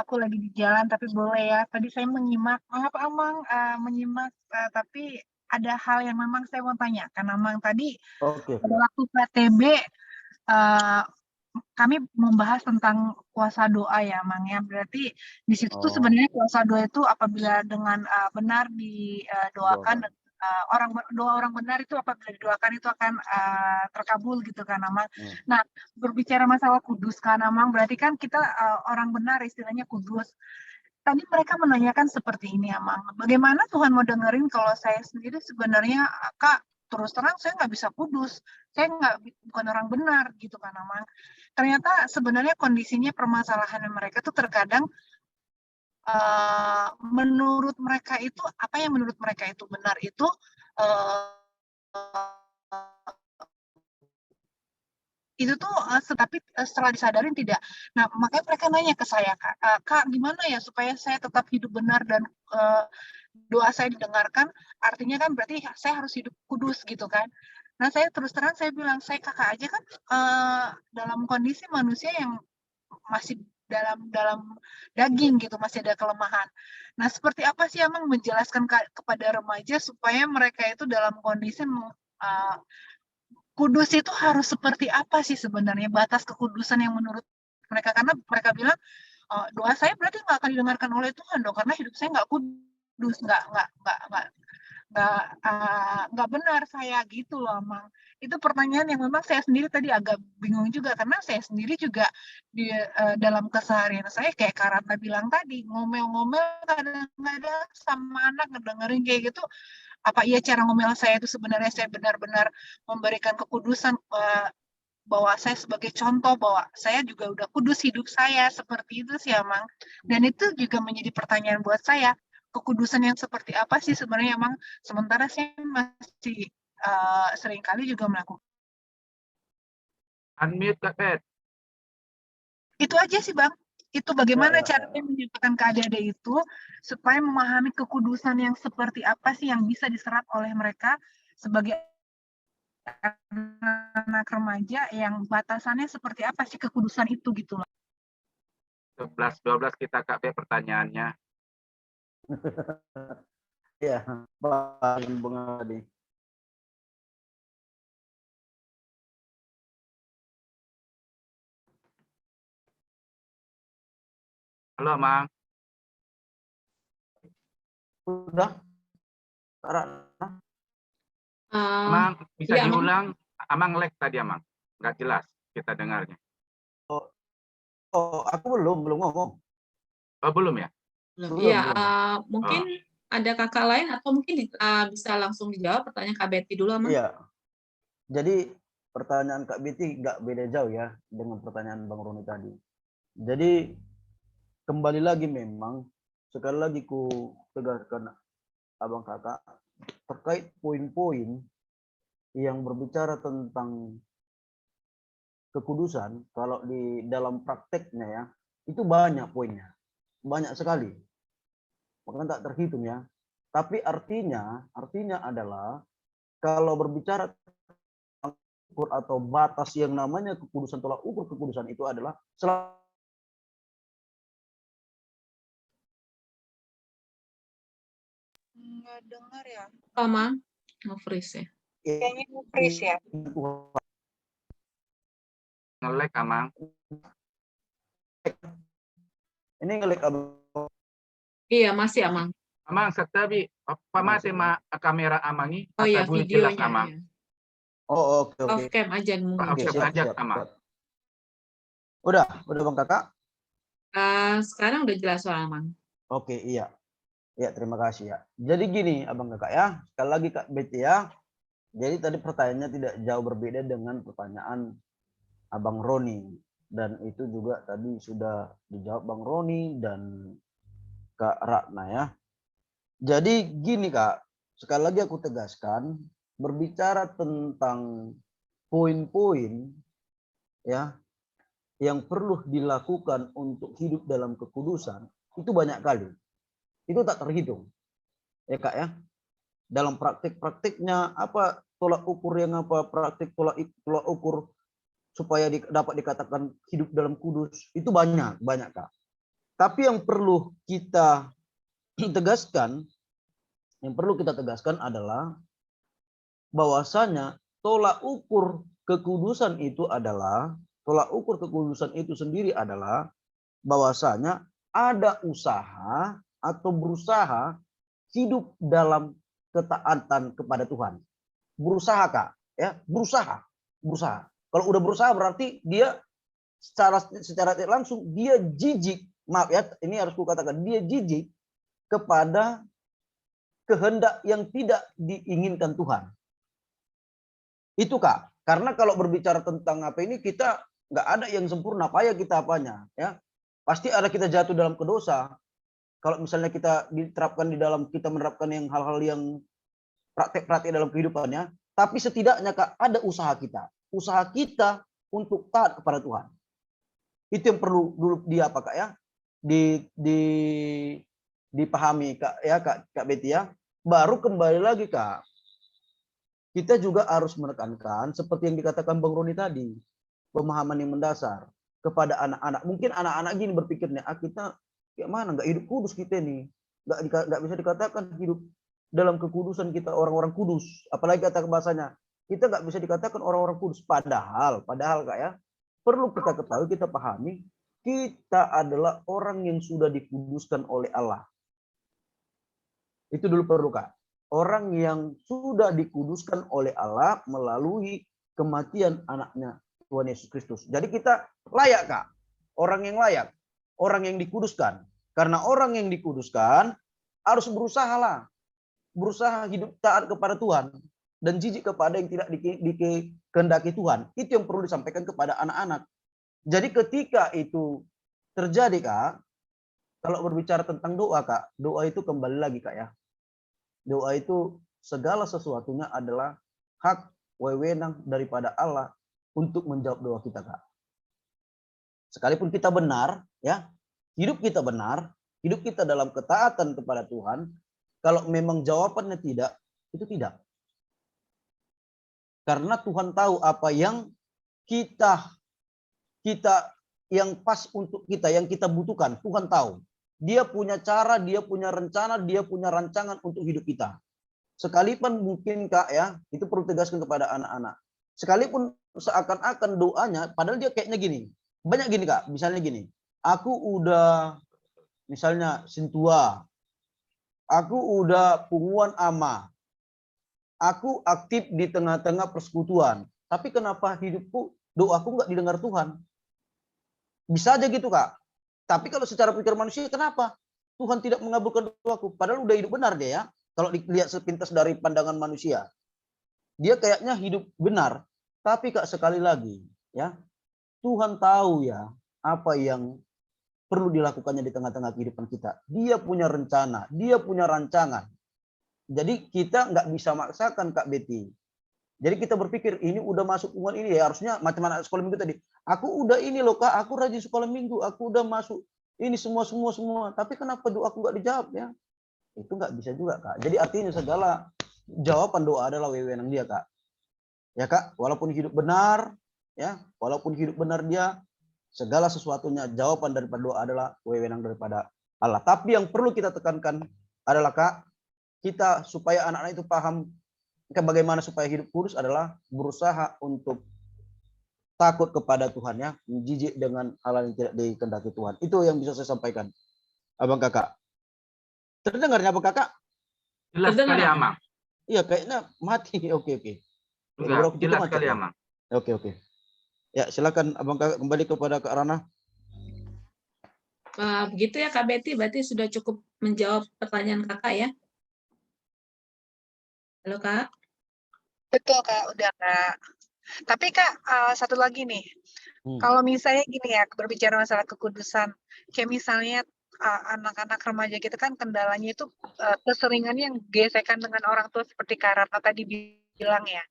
Aku lagi di jalan tapi boleh ya. Tadi saya menyimak, Amang menyimak tapi ada hal yang memang saya mau tanyakan, Amang. Tadi pada waktu PTB kami membahas tentang kuasa doa ya, Mang ya. Berarti di situ tuh sebenarnya kuasa doa itu apabila dengan benar didoakan, doa orang benar itu apabila didoakan itu akan terkabul gitu kan, Amang. Nah, berbicara masalah kudus kan, Amang, berarti kan kita orang benar istilahnya kudus. Tadi mereka menanyakan seperti ini, Amang. Bagaimana Tuhan mau dengerin kalau saya sendiri sebenarnya, Kak, terus terang saya nggak bisa kudus, saya bukan orang benar gitu kan, Amang. Ternyata sebenarnya kondisinya permasalahan mereka tuh terkadang menurut mereka itu apa yang menurut mereka itu benar itu tuh tapi setelah disadarin tidak. Nah makanya mereka nanya ke saya, Kak gimana ya supaya saya tetap hidup benar dan doa saya didengarkan, artinya kan berarti saya harus hidup kudus gitu kan. Nah saya terus terang saya bilang, saya kakak aja kan dalam kondisi manusia yang masih dalam daging gitu, masih ada kelemahan. Nah seperti apa sih Amang menjelaskan kepada remaja supaya mereka itu dalam kondisi kudus itu harus seperti apa sih sebenarnya, batas kekudusan yang menurut mereka, karena mereka bilang doa saya berarti nggak akan didengarkan oleh Tuhan dong, karena hidup saya nggak kudus, nggak benar saya gitu loh, Mang. Itu pertanyaan yang memang saya sendiri tadi agak bingung juga, karena saya sendiri juga di dalam keseharian saya kayak Karata bilang tadi, ngomel-ngomel kadang-kadang sama anak ngedengerin kayak gitu. Apa iya cara ngomel saya itu sebenarnya saya benar-benar memberikan kekudusan, bahwa saya sebagai contoh bahwa saya juga udah kudus hidup saya, seperti itu sih, Mang. Dan itu juga menjadi pertanyaan buat saya, kekudusan yang seperti apa sih sebenarnya, Mang? Sementara saya masih seringkali juga melakukan. Unmute Kak Bet. Itu aja sih, Bang. Itu bagaimana caranya menyatakan ke adik-adik itu supaya memahami kekudusan yang seperti apa sih yang bisa diserap oleh mereka sebagai anak remaja, yang batasannya seperti apa sih kekudusan itu gitu loh. 11-12 kita Kak Bet pertanyaannya. Ya, Bang Adi. Halo, Mang. Udah? Amang bisa iya, Mang. diulang? Amang lag tadi, Amang. Nggak jelas kita dengarnya. Oh, aku belum ngomong. Oh, belum ya? Belum. Belum, Iya, belum. mungkin ada kakak lain atau mungkin bisa langsung dijawab pertanyaan Kak Betty dulu, Mang. Iya. Jadi pertanyaan Kak Betty nggak beda jauh ya dengan pertanyaan Bang Roni tadi. Jadi kembali lagi memang sekali lagi ku tegaskan abang kakak terkait poin-poin yang berbicara tentang kekudusan, kalau di dalam prakteknya ya itu banyak poinnya, banyak sekali, bahkan tak terhitung ya. Tapi artinya adalah kalau berbicara ukur atau batas yang namanya kekudusan, tolak ukur kekudusan itu adalah Nggak dengar ya. Mang, nge-freeze ya. Kayaknya nge-freeze ya. Nge-lag, Amang. Ini ngelik abang. Iya, masih, Amang. Amang, setabi pamate ma kamera Amangi. Oh iya, asa dulu jelas, videonya. Amang. Ya. Oh, oke. Off cam aja mungkin. Off cam aja, Amang. Udah Bang Kakak? Sekarang udah jelas soal Amang. Oke, iya. Ya, terima kasih ya. Jadi gini Abang Kakak ya, sekali lagi Kak Betty ya. Jadi tadi pertanyaannya tidak jauh berbeda dengan pertanyaan Abang Roni. Dan itu juga tadi sudah dijawab Bang Roni dan Kak Ratna ya. Jadi gini Kak, sekali lagi aku tegaskan, berbicara tentang poin-poin ya yang perlu dilakukan untuk hidup dalam kekudusan, itu banyak kali. Itu tak terhitung. Ya Kak ya. Dalam praktik-praktiknya apa tolak ukur yang apa, praktik tolak ukur supaya dapat dikatakan hidup dalam kudus, itu banyak Kak. Tapi yang perlu kita tegaskan adalah bahwasanya tolak ukur kekudusan itu sendiri adalah bahwasanya ada usaha atau berusaha hidup dalam ketaatan kepada Tuhan. Berusaha Kak, ya, berusaha. Kalau udah berusaha berarti dia secara langsung dia jijik, maaf ya, ini harus kukatakan, dia jijik kepada kehendak yang tidak diinginkan Tuhan. Itu Kak, karena kalau berbicara tentang apa ini, kita nggak ada yang sempurna, payah kita apanya, ya. Pasti ada kita jatuh dalam kedosa. Kalau misalnya kita diterapkan di dalam, kita menerapkan yang hal-hal yang praktek-praktek dalam kehidupannya, tapi setidaknya Kak ada usaha kita untuk taat kepada Tuhan. Itu yang perlu dulu dia apa Kak ya, dipahami Kak ya, Kak Betty ya. Baru kembali lagi Kak, kita juga harus menekankan seperti yang dikatakan Bang Roni tadi, pemahaman yang mendasar kepada anak-anak. Mungkin anak-anak gini berpikirnya, kita kayak mana, nggak hidup kudus kita nih, nggak bisa dikatakan hidup dalam kekudusan kita orang-orang kudus. Apalagi kata bahasanya, kita nggak bisa dikatakan orang-orang kudus. Padahal Kak ya, perlu kita ketahui, kita pahami kita adalah orang yang sudah dikuduskan oleh Allah. Itu dulu perlu, Kak. Orang yang sudah dikuduskan oleh Allah melalui kematian anaknya Tuhan Yesus Kristus. Jadi kita layak, Kak. Orang yang layak. Orang yang dikuduskan. Karena orang yang dikuduskan harus berusaha hidup taat kepada Tuhan dan jijik kepada yang tidak dikehendaki Tuhan. Itu yang perlu disampaikan kepada anak-anak. Jadi ketika itu terjadi, Kak, kalau berbicara tentang doa, Kak, doa itu kembali lagi, Kak, ya. Doa itu segala sesuatunya adalah hak wewenang daripada Allah untuk menjawab doa kita, Kak. Sekalipun kita benar, ya, hidup kita benar, hidup kita dalam ketaatan kepada Tuhan, kalau memang jawabannya tidak, itu tidak. Karena Tuhan tahu apa yang kita yang pas untuk kita, yang kita butuhkan. Tuhan tahu. Dia punya cara, dia punya rencana, dia punya rancangan untuk hidup kita. Sekalipun mungkin, Kak, ya, itu perlu tegaskan kepada anak-anak. Sekalipun seakan-akan doanya, padahal dia kayaknya gini. Banyak gini, Kak, misalnya gini. Aku udah, misalnya sentua. Aku udah punguan ama. Aku aktif di tengah-tengah persekutuan. Tapi kenapa hidupku, doaku nggak didengar Tuhan? Bisa aja gitu, Kak. Tapi kalau secara pikir manusia, kenapa Tuhan tidak mengabulkan doaku? Padahal udah hidup benar dia, ya. Kalau dilihat sepintas dari pandangan manusia, dia kayaknya hidup benar. Tapi, Kak, sekali lagi, ya, Tuhan tahu, ya, apa yang perlu dilakukannya di tengah-tengah kehidupan kita. Dia punya rencana, dia punya rancangan. Jadi kita nggak bisa maksakan, Kak Betty. Jadi kita berpikir ini udah masuk umur ini, ya harusnya macam anak sekolah minggu tadi. Aku udah ini loh, Kak, aku rajin sekolah minggu, aku udah masuk ini semua. Tapi kenapa doaku nggak dijawab, ya? Itu nggak bisa juga, Kak. Jadi artinya segala jawaban doa adalah wewenang dia, Kak. Ya, Kak, walaupun hidup benar, ya, walaupun hidup benar dia, segala sesuatunya jawaban daripada doa adalah wewenang daripada Allah. Tapi yang perlu kita tekankan adalah, Kak, kita supaya anak-anak itu paham bagaimana supaya hidup kudus adalah berusaha untuk takut kepada Tuhan, ya, jijik dengan hal yang tidak dikehendaki Tuhan. Itu yang bisa saya sampaikan, Abang Kakak. Terdengarnya Abang Kakak? Jelas sekali, Amang. Iya, kayaknya mati. Oke. Enggak, jelas sekali, Amang. Oke. Ya, silakan Abang Kakak kembali kepada Kak Rana. Begitu ya, Kak Betty, berarti sudah cukup menjawab pertanyaan Kakak, ya? Halo, Kak. Betul, Kak, udah, Kak. Tapi, Kak, satu lagi nih. Kalau misalnya gini ya, berbicara masalah kekudusan, kayak misalnya anak-anak remaja kita kan kendalanya itu keseringan yang gesekan dengan orang tua seperti Kak Ratna tadi bilang, ya.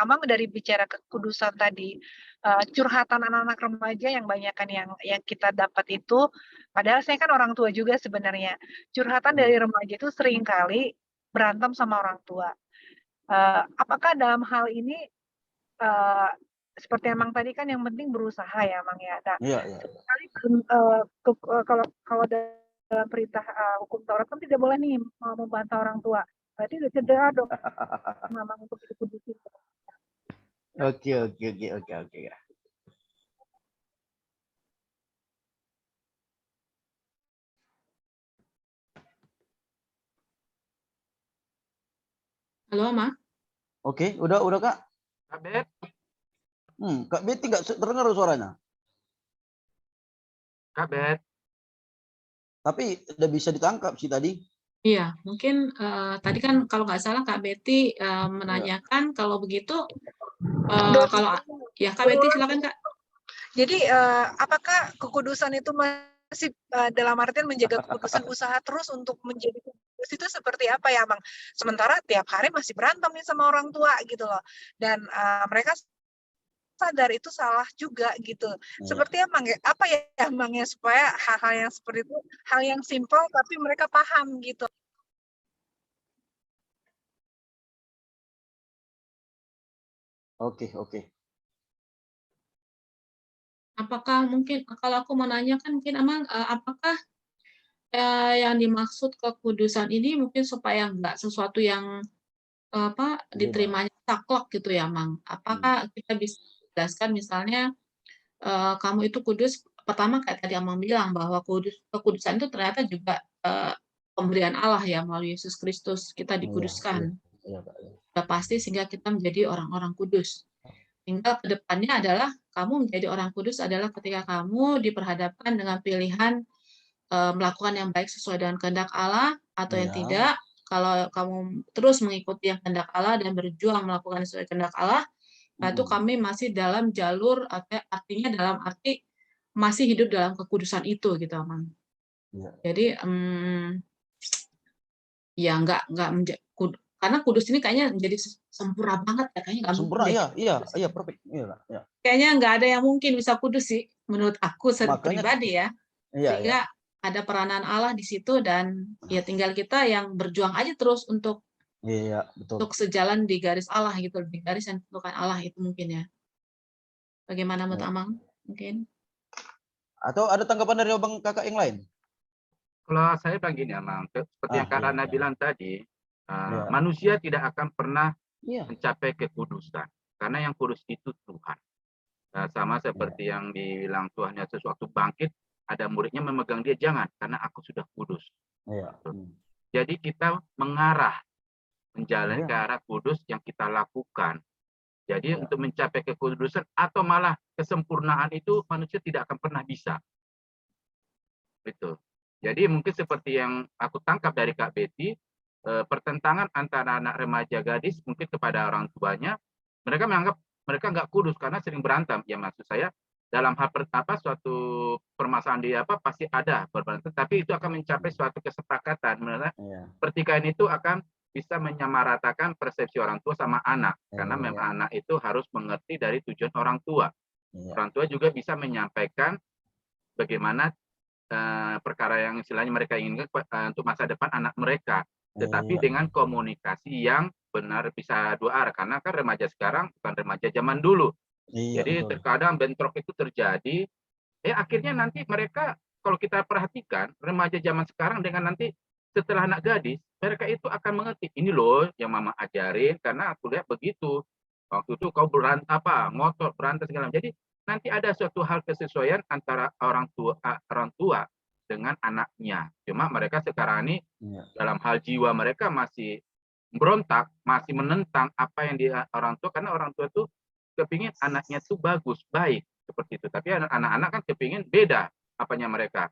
Amang dari bicara kekudusan tadi, curhatan anak-anak remaja yang banyakan yang kita dapat itu, padahal saya kan orang tua juga sebenarnya. Curhatan dari remaja itu seringkali berantem sama orang tua. Apakah dalam hal ini seperti Amang tadi kan yang penting berusaha, ya, Amang, ya. Nah, Iya. sekali kalau dalam perintah hukum Taurat kan tidak boleh nih membantah orang tua. Berarti udah cedera dong, Amang, untuk dikudusin. Oke. Halo, Amang. Oke, udah Kak. Kak Bet, Kak Betty nggak terdengar suaranya. Kak Bet. Tapi udah bisa ditangkap sih tadi. Iya, mungkin tadi kan kalau nggak salah Kak Betty menanyakan kalau begitu, kalau ya Kak Betty silakan, Kak. Jadi apakah kekudusan itu masih dalam artian menjaga kekudusan, usaha terus untuk menjadi kudus itu seperti apa, ya, Bang? Sementara tiap hari masih berantem nih sama orang tua gitu loh. Dan mereka sadar itu salah juga gitu. Seperti apa ya Bang, ya, supaya hal-hal yang seperti itu hal yang simpel tapi mereka paham gitu. Oke. Apakah mungkin kalau aku mau nanya kan mungkin Amang, apakah yang dimaksud kekudusan ini mungkin supaya nggak sesuatu yang diterimanya saklek gitu ya, Mang? Apakah kita bisa jelaskan misalnya kamu itu kudus pertama kayak tadi Amang bilang bahwa kekudusan itu ternyata juga pemberian Allah ya, melalui Yesus Kristus kita dikuduskan. Sudah pasti sehingga kita menjadi orang-orang kudus. Tinggal ke depannya adalah kamu menjadi orang kudus adalah ketika kamu diperhadapkan dengan pilihan melakukan yang baik sesuai dengan kehendak Allah atau yang tidak. Kalau kamu terus mengikuti yang kehendak Allah dan berjuang melakukan sesuai kehendak Allah, itu kami masih dalam jalur, artinya dalam arti masih hidup dalam kekudusan itu gitu, Amang. Jadi ya karena kudus ini kayaknya menjadi sempurna banget ya, kayaknya nggak mungkin. Sempurna, iya, perfect. Iya. Kayaknya nggak ada yang mungkin bisa kudus sih, menurut aku pribadi ya. Sehingga ada peranan Allah di situ dan ya tinggal kita yang berjuang aja terus untuk betul. untuk sejalan di garis Allah gitu, di garis yang ditentukan Allah itu mungkin ya. Bagaimana menurut Amang? Mungkin. Atau ada tanggapan dari abang kakak yang lain? Kalau saya bilang gini, Amang, seperti yang Kak Rana bilang tadi, manusia tidak akan pernah mencapai kekudusan karena yang kudus itu Tuhan. Sama seperti yang dibilang Tuhan Yesus waktu bangkit, ada muridnya memegang dia, jangan karena aku sudah kudus. Jadi kita mengarah menjalani ke arah kudus yang kita lakukan. Jadi untuk mencapai kekudusan atau malah kesempurnaan itu manusia tidak akan pernah bisa. Betul. Jadi mungkin seperti yang aku tangkap dari Kak Betty, pertentangan antara anak remaja gadis mungkin kepada orang tuanya, mereka menganggap mereka nggak kudus karena sering berantem. Ya maksud saya dalam hal suatu permasalahan dia pasti ada berantem, tapi itu akan mencapai suatu kesepakatan. Pertikaian itu akan bisa menyamaratakan persepsi orang tua sama anak, karena memang anak itu harus mengerti dari tujuan orang tua. Orang tua juga bisa menyampaikan bagaimana perkara yang istilahnya mereka inginkan untuk masa depan anak mereka, tetapi dengan komunikasi yang benar, bisa dua arah, karena kan remaja sekarang bukan remaja zaman dulu. Jadi terkadang bentrok itu terjadi, akhirnya nanti mereka, kalau kita perhatikan remaja zaman sekarang dengan nanti setelah anak gadis, mereka itu akan mengerti, ini loh yang mama ajarin karena aku lihat begitu. Waktu itu kau ngotot berantem segala macam. Jadi nanti ada suatu hal kesesuaian antara orang tua dengan anaknya. Cuma mereka sekarang ini dalam hal jiwa mereka masih berontak, masih menentang apa yang dia orang tua, karena orang tua tuh kepingin anaknya tuh bagus, baik seperti itu. Tapi anak-anak kan kepingin beda apanya mereka.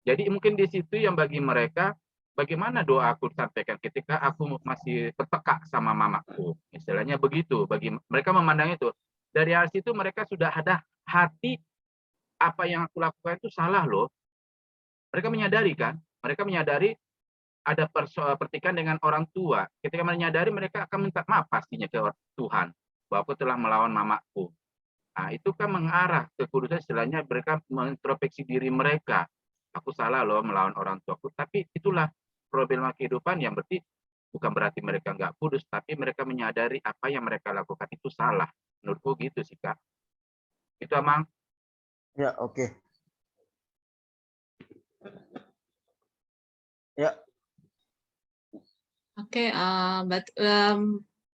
Jadi mungkin di situ yang bagi mereka, bagaimana doa aku sampaikan ketika aku masih bertekak sama mamaku, istilahnya begitu. Bagi mereka memandang itu. Dari hal situ mereka sudah ada hati, apa yang aku lakukan itu salah loh. Mereka menyadari kan, mereka menyadari ada pertikaian dengan orang tua. Ketika menyadari, mereka akan minta maaf pastinya ke Tuhan bahwa aku telah melawan mamaku. Nah, itu kan mengarah ke kudusan, istilahnya mereka mengintrospeksi diri mereka. Aku salah loh melawan orang tuaku. Tapi itulah problema kehidupan yang bukan berarti mereka nggak kudus, tapi mereka menyadari apa yang mereka lakukan itu salah. Menurutku gitu sih, Kak. Itu, Amang. Ya, oke. Ya. Oke,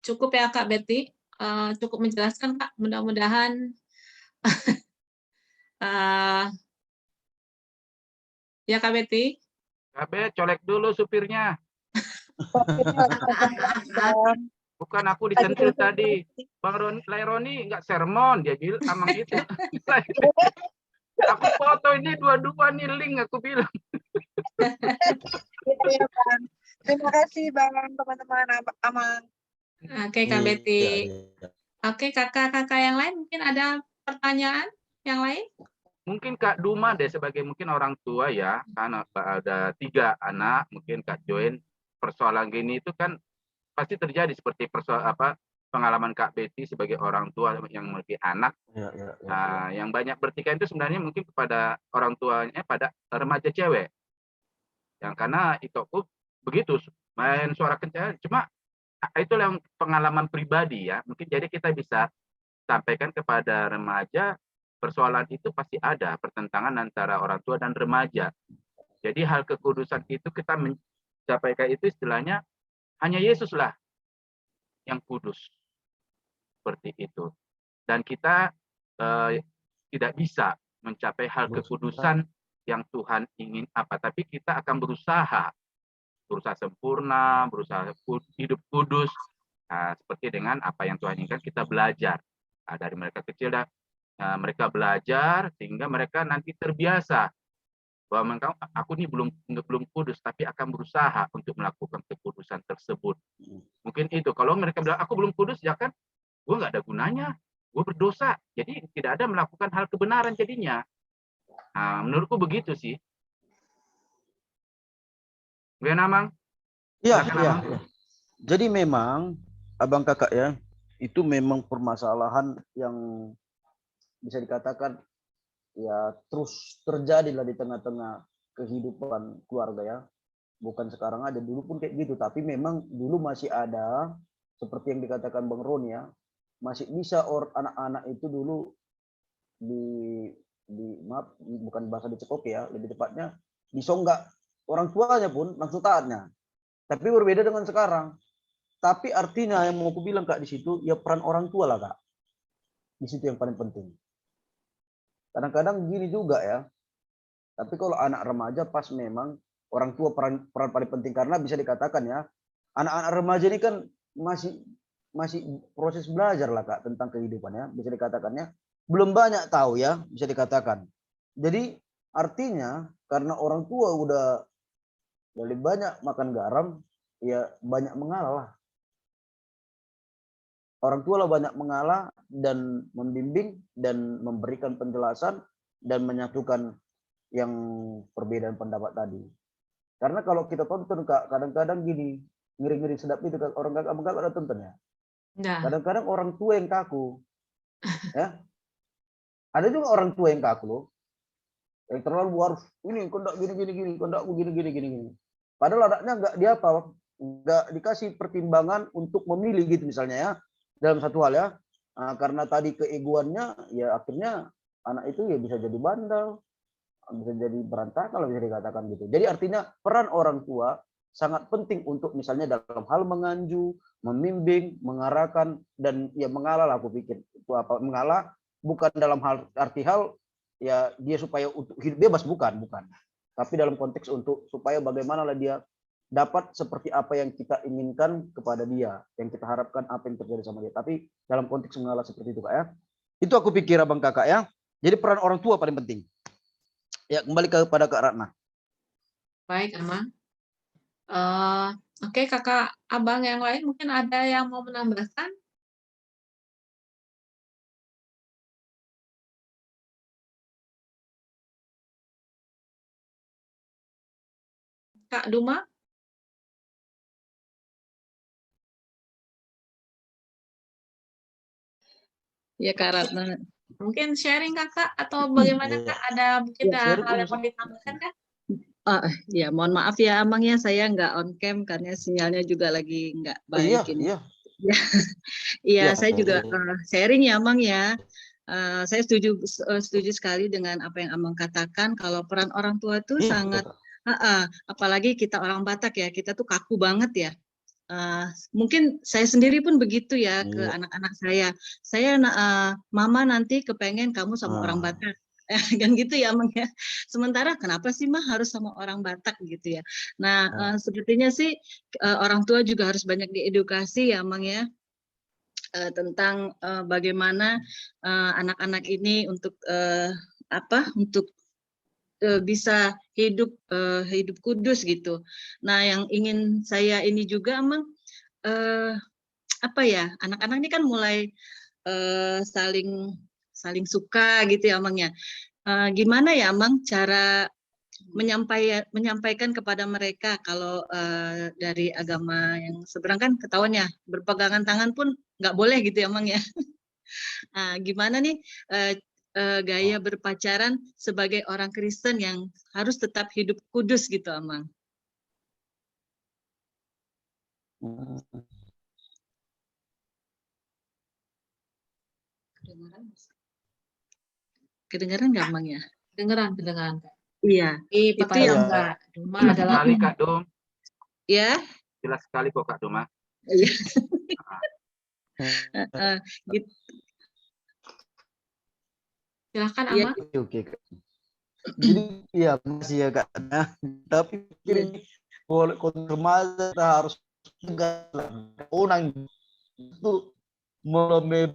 cukup ya Kak Betty. Cukup menjelaskan Kak. Mudah-mudahan ya Kak Betty. Kak Bet, colek dulu supirnya. Bukan aku disentil tadi. Bang Roni nggak sermon, dia bilang Amang itu. Aku foto ini dua-dua nih link aku bilang. Terima kasih Bang, teman-teman Amang. Oke Kak Betty. Oke kakak-kakak yang lain mungkin ada pertanyaan yang lain? Mungkin Kak Duma deh sebagai mungkin orang tua ya, kan ada 3 anak, mungkin Kak Join, persoalan gini itu kan pasti terjadi seperti pengalaman Kak Betty sebagai orang tua yang memiliki anak. Nah, yang banyak bertikai itu sebenarnya mungkin kepada orang tuanya pada remaja cewek. Yang karena itu begitu main suara kencang, cuma itulah yang pengalaman pribadi ya. Mungkin jadi kita bisa sampaikan kepada remaja, persoalan itu pasti ada pertentangan antara orang tua dan remaja. Jadi hal kekudusan itu kita mencapaikan itu istilahnya hanya Yesus lah yang kudus. Seperti itu. Dan kita tidak bisa mencapai hal kekudusan yang Tuhan ingin apa. Tapi kita akan berusaha sempurna, berusaha hidup kudus, seperti dengan apa yang Tuhan inginkan. Kita belajar dari mereka kecil, dan mereka belajar sehingga mereka nanti terbiasa bahwa aku ini belum kudus, tapi akan berusaha untuk melakukan kekudusan tersebut. Mungkin itu. Kalau mereka bilang aku belum kudus, ya kan, gue nggak ada gunanya, gue berdosa, jadi tidak ada melakukan hal kebenaran jadinya. Menurutku begitu sih. Gimana, Mang? Iya, Silakan, iya, Amang. iya. Jadi memang abang kakak ya, itu memang permasalahan yang bisa dikatakan ya terus terjadi lah di tengah-tengah kehidupan keluarga ya. Bukan sekarang aja, dulu pun kayak gitu. Tapi memang dulu masih ada seperti yang dikatakan Bang Ron ya, masih bisa anak-anak itu dulu maaf, bukan bahasa dicekok ya, lebih tepatnya disonggak orang tuanya pun langsung taatnya. Tapi berbeda dengan sekarang. Tapi artinya yang mau aku bilang Kak di situ ya peran orang tua lah Kak. Di situ yang paling penting. Kadang-kadang gini juga ya. Tapi kalau anak remaja pas memang orang tua peran paling penting, karena bisa dikatakan ya, anak-anak remaja ini kan masih proses belajar lah Kak tentang kehidupannya, bisa dikatakannya belum banyak tahu ya, bisa dikatakan. Jadi artinya karena orang tua udah lebih banyak makan garam, ya banyak mengalah. Orang tua lah banyak mengalah dan membimbing dan memberikan penjelasan dan menyatukan yang perbedaan pendapat tadi. Karena kalau kita tonton Kak, kadang-kadang gini, ngiri-ngiri sedap itu Kak, orang kakak ada tonton ya. Kadang-kadang orang tua yang kaku. Ya. Ada juga orang tua yang kaku loh. Yang terlalu harus ini kondak gini, kondakku gini. Padahal anaknya enggak dikasih pertimbangan untuk memilih gitu misalnya ya. Dalam satu hal ya. Karena tadi keegoannya ya akhirnya anak itu ya bisa jadi bandel, bisa jadi berantakan, bisa dikatakan gitu. Jadi artinya peran orang tua sangat penting untuk misalnya dalam hal menganju, membimbing, mengarahkan, dan ya mengalah lah aku pikir. Itu apa mengalah bukan dalam arti hal ya dia supaya untuk hidup bebas, bukan. Tapi dalam konteks untuk supaya bagaimana lah dia dapat seperti apa yang kita inginkan kepada dia, yang kita harapkan apa yang terjadi sama dia. Tapi dalam konteks mengalah seperti itu Kak ya. Itu aku pikir abang kakak ya. Jadi peran orang tua paling penting. Ya, kembali kepada Kak Ratna. Baik, Amang. Oke, kakak abang yang lain mungkin ada yang mau menambahkan? Kak Duma? Ya Kak Ratna. Mungkin sharing kakak atau bagaimana Kak? Ada mungkin hal yang mau ditambahkan Kak? Ya mohon maaf ya Amang ya, saya nggak on cam karena sinyalnya juga lagi nggak baik ini. Iya, saya juga sharing ya Amang ya. Saya setuju sekali dengan apa yang Amang katakan, kalau peran orang tua itu sangat, apalagi kita orang Batak ya, kita tuh kaku banget ya. Mungkin saya sendiri pun begitu ya ke anak-anak saya. Mama nanti kepengen kamu sama orang Batak. Kan gitu ya Amang ya. Sementara kenapa sih mah harus sama orang Batak gitu ya. Nah sepertinya sih orang tua juga harus banyak diedukasi ya Amang ya, tentang bagaimana anak-anak ini untuk bisa hidup kudus gitu. Nah yang ingin saya ini juga Amang, anak-anak ini kan mulai saling suka gitu ya Amang ya. Gimana ya Amang cara menyampaikan kepada mereka kalau dari agama yang seberang kan ketahuan ya, berpegangan tangan pun nggak boleh gitu ya Amang ya. Gimana nih gaya berpacaran sebagai orang Kristen yang harus tetap hidup kudus gitu Amang? Kedengaran nggak Amang ya? Kedengaran. Iya. Itu yang Kak Duma adalah sekali Kak Dum. Ya. Jelas sekali kok Kak Duma. Iya. Gitu. Silahkan Iya. Amang. Oke. Jadi ya masih ya Kak. Nah, tapi ini boleh remaja kita harus tegas lah. Orang itu mulai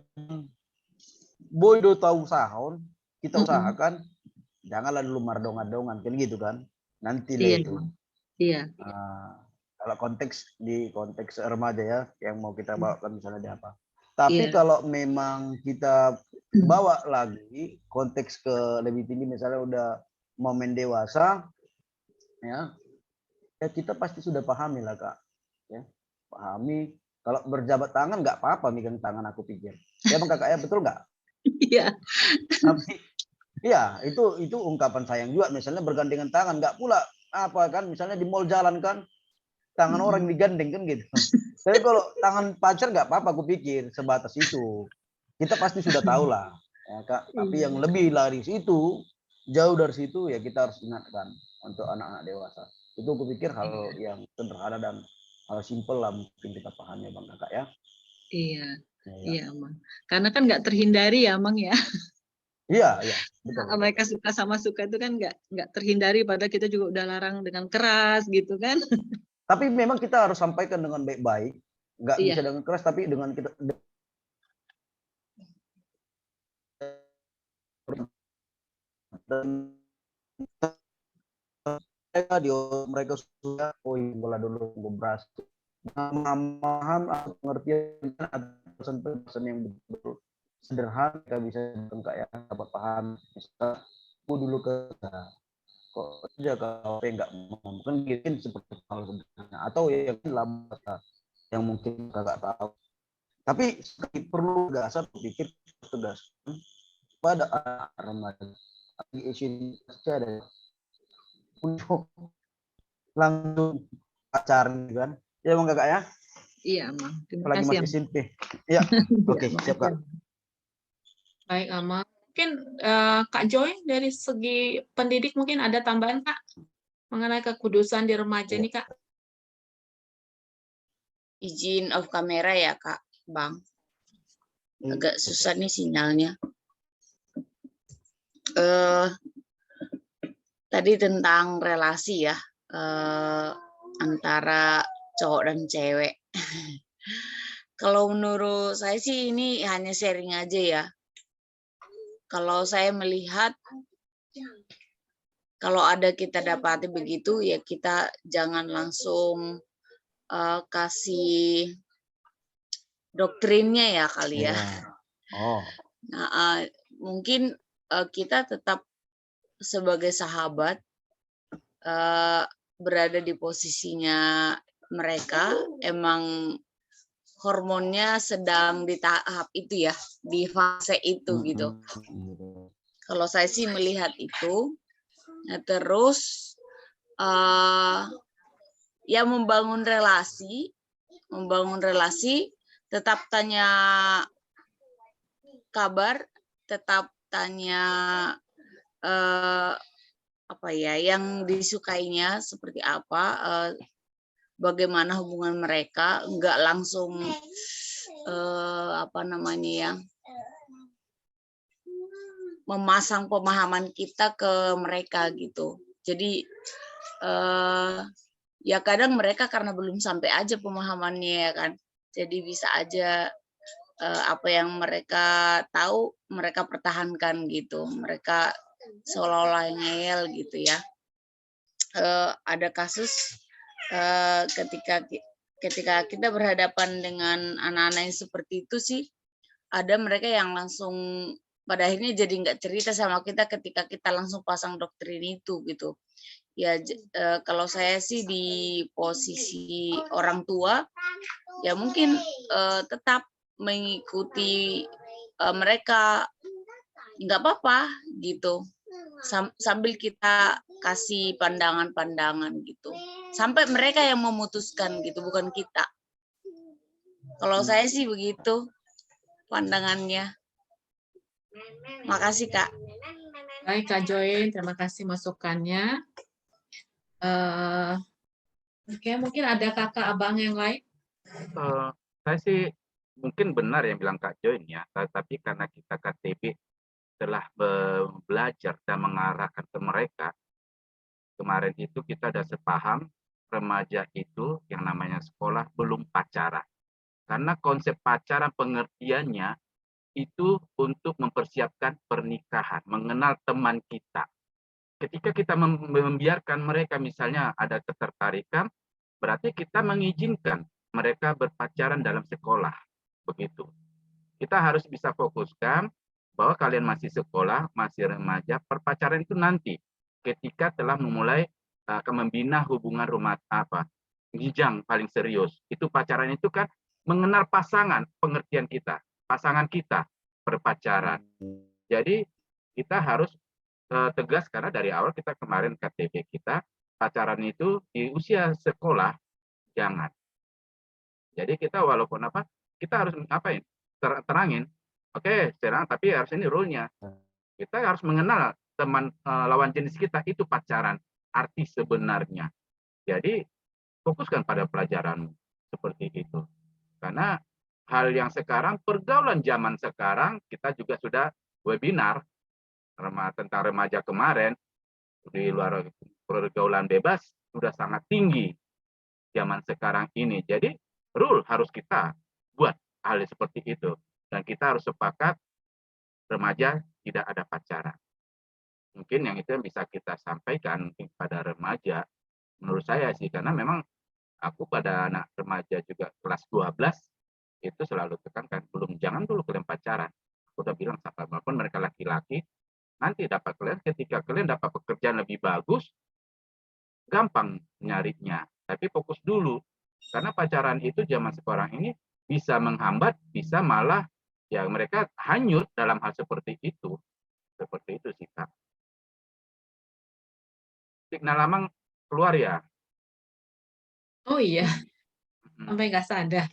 boy do tahu sahon, kita usahakan janganlah dulu mardongan-dongan kan gitu kan. Nanti lah Iya. itu. Iya. Kalau di konteks remaja ya yang mau kita bawakan misalnya di apa. Tapi Iya. kalau memang kita bawa lagi konteks ke lebih tinggi misalnya udah momen dewasa ya kita pasti sudah pahami lah Kak ya, pahami kalau berjabat tangan nggak apa-apa megang tangan aku pikir ya Bang Kakak ya, betul nggak? Iya. Tapi ya itu ungkapan sayang juga misalnya bergandengan tangan, nggak pula apa kan misalnya di mall jalan kan tangan orang digandeng kan gitu. Tapi kalau tangan pacar nggak apa-apa aku pikir sebatas itu kita pasti sudah tahu lah ya Kak. Tapi yang lebih lari situ jauh dari situ ya kita harus ingatkan untuk anak-anak dewasa. Itu aku pikir hal yang sederhana dan hal simpel lah mungkin kita pahami Bang Kakak ya. Iya. Iya Amang. Karena kan nggak terhindari ya Amang ya. Iya betul. Mereka suka sama suka itu kan nggak terhindari, padahal kita juga udah larang dengan keras gitu kan. Tapi memang kita harus sampaikan dengan baik-baik, nggak bisa dengan keras tapi dengan kita dan mereka sudah bola dulu beras memaham atau pengertian atau pesan yang betul sederhana kita bisa kayak dapat paham misalnya aku dulu ke kok aja kalau nggak mungkin mungkin seperti hal sederhana atau yang lama yang mungkin kakak tahu tapi perlu dasar berpikir tegas pada anak remaja Asian ada untuk langsung pacaran kan ya Bang Kakak ya. Iya Amang, terima apalagi kasih masih SMP ya. Oke, siap Kak. Baik Amang, mungkin Kak Joy dari segi pendidik mungkin ada tambahan Kak mengenai kekudusan di remaja nih Kak. Izin off kamera ya Kak Bang, agak susah nih sinyalnya. Tadi tentang relasi ya antara cowok dan cewek. Kalau menurut saya sih ini hanya sharing aja ya. Kalau saya melihat kalau ada kita dapati begitu ya kita jangan langsung kasih doktrinnya ya kali ya. Nah, mungkin kita tetap sebagai sahabat berada di posisinya mereka, emang hormonnya sedang di tahap itu ya, di fase itu gitu. Kalau saya sih melihat itu, nah, terus ya membangun relasi, tetap tanya kabar, tetap tanya apa ya yang disukainya seperti apa, bagaimana hubungan mereka, enggak langsung apa namanya ya memasang pemahaman kita ke mereka gitu. Jadi ya kadang mereka karena belum sampai aja pemahamannya ya kan, jadi bisa aja apa yang mereka tahu mereka pertahankan gitu, mereka seolah-olah ngeyel gitu ya. Ada kasus ketika kita berhadapan dengan anak-anak yang seperti itu sih, ada mereka yang langsung pada akhirnya jadi nggak cerita sama kita ketika kita langsung pasang doktrin itu gitu. Ya kalau saya sih di posisi orang tua, ya mungkin tetap mengikuti mereka, nggak apa-apa gitu, sambil kita kasih pandangan-pandangan gitu, sampai mereka yang memutuskan gitu, bukan kita. Kalau saya sih begitu pandangannya. Makasih Kak. Baik Kak Joy, terima kasih masukannya. Oke, mungkin ada kakak abang yang lain? Saya sih mungkin benar yang bilang Kak Joy ya, tapi karena kita KTB telah belajar dan mengarahkan ke mereka, kemarin itu kita sudah sepaham remaja itu yang namanya sekolah belum pacaran. Karena konsep pacaran pengertiannya itu untuk mempersiapkan pernikahan, mengenal teman kita. Ketika kita membiarkan mereka misalnya ada ketertarikan, berarti kita mengizinkan mereka berpacaran dalam sekolah. Begitu. Kita harus bisa fokuskan bahwa kalian masih sekolah, masih remaja, perpacaran itu nanti ketika telah memulai membina hubungan rumah jenjang paling serius. Itu pacaran itu kan mengenal pasangan, pengertian kita, pasangan kita berpacaran. Jadi kita harus tegas karena dari awal kita kemarin KTP kita pacaran itu di usia sekolah jangan. Jadi kita walaupun kita harus ngapain? Terangin. Oke, serang tapi harus ini rule-nya. Kita harus mengenal teman lawan jenis kita itu pacaran arti sebenarnya. Jadi fokuskan pada pelajaran seperti itu. Karena hal yang sekarang pergaulan zaman sekarang kita juga sudah webinar tentang remaja kemarin di luar pergaulan bebas sudah sangat tinggi zaman sekarang ini. Jadi rule harus kita buat hal seperti itu. Dan kita harus sepakat remaja tidak ada pacaran. Mungkin yang itu yang bisa kita sampaikan pada remaja. Menurut saya sih, karena memang aku pada anak remaja juga kelas 12 itu selalu tekankan, jangan dulu kalian pacaran. Aku udah bilang sampai walaupun mereka laki-laki, nanti dapat kalian ketika kalian dapat pekerjaan lebih bagus, gampang nyarinya. Tapi fokus dulu. Karena pacaran itu zaman sekarang ini bisa menghambat, bisa malah ya mereka hanyut dalam hal seperti itu. Seperti itu sih, Kak. Signal Amang keluar ya? Oh iya, sampai nggak sadar.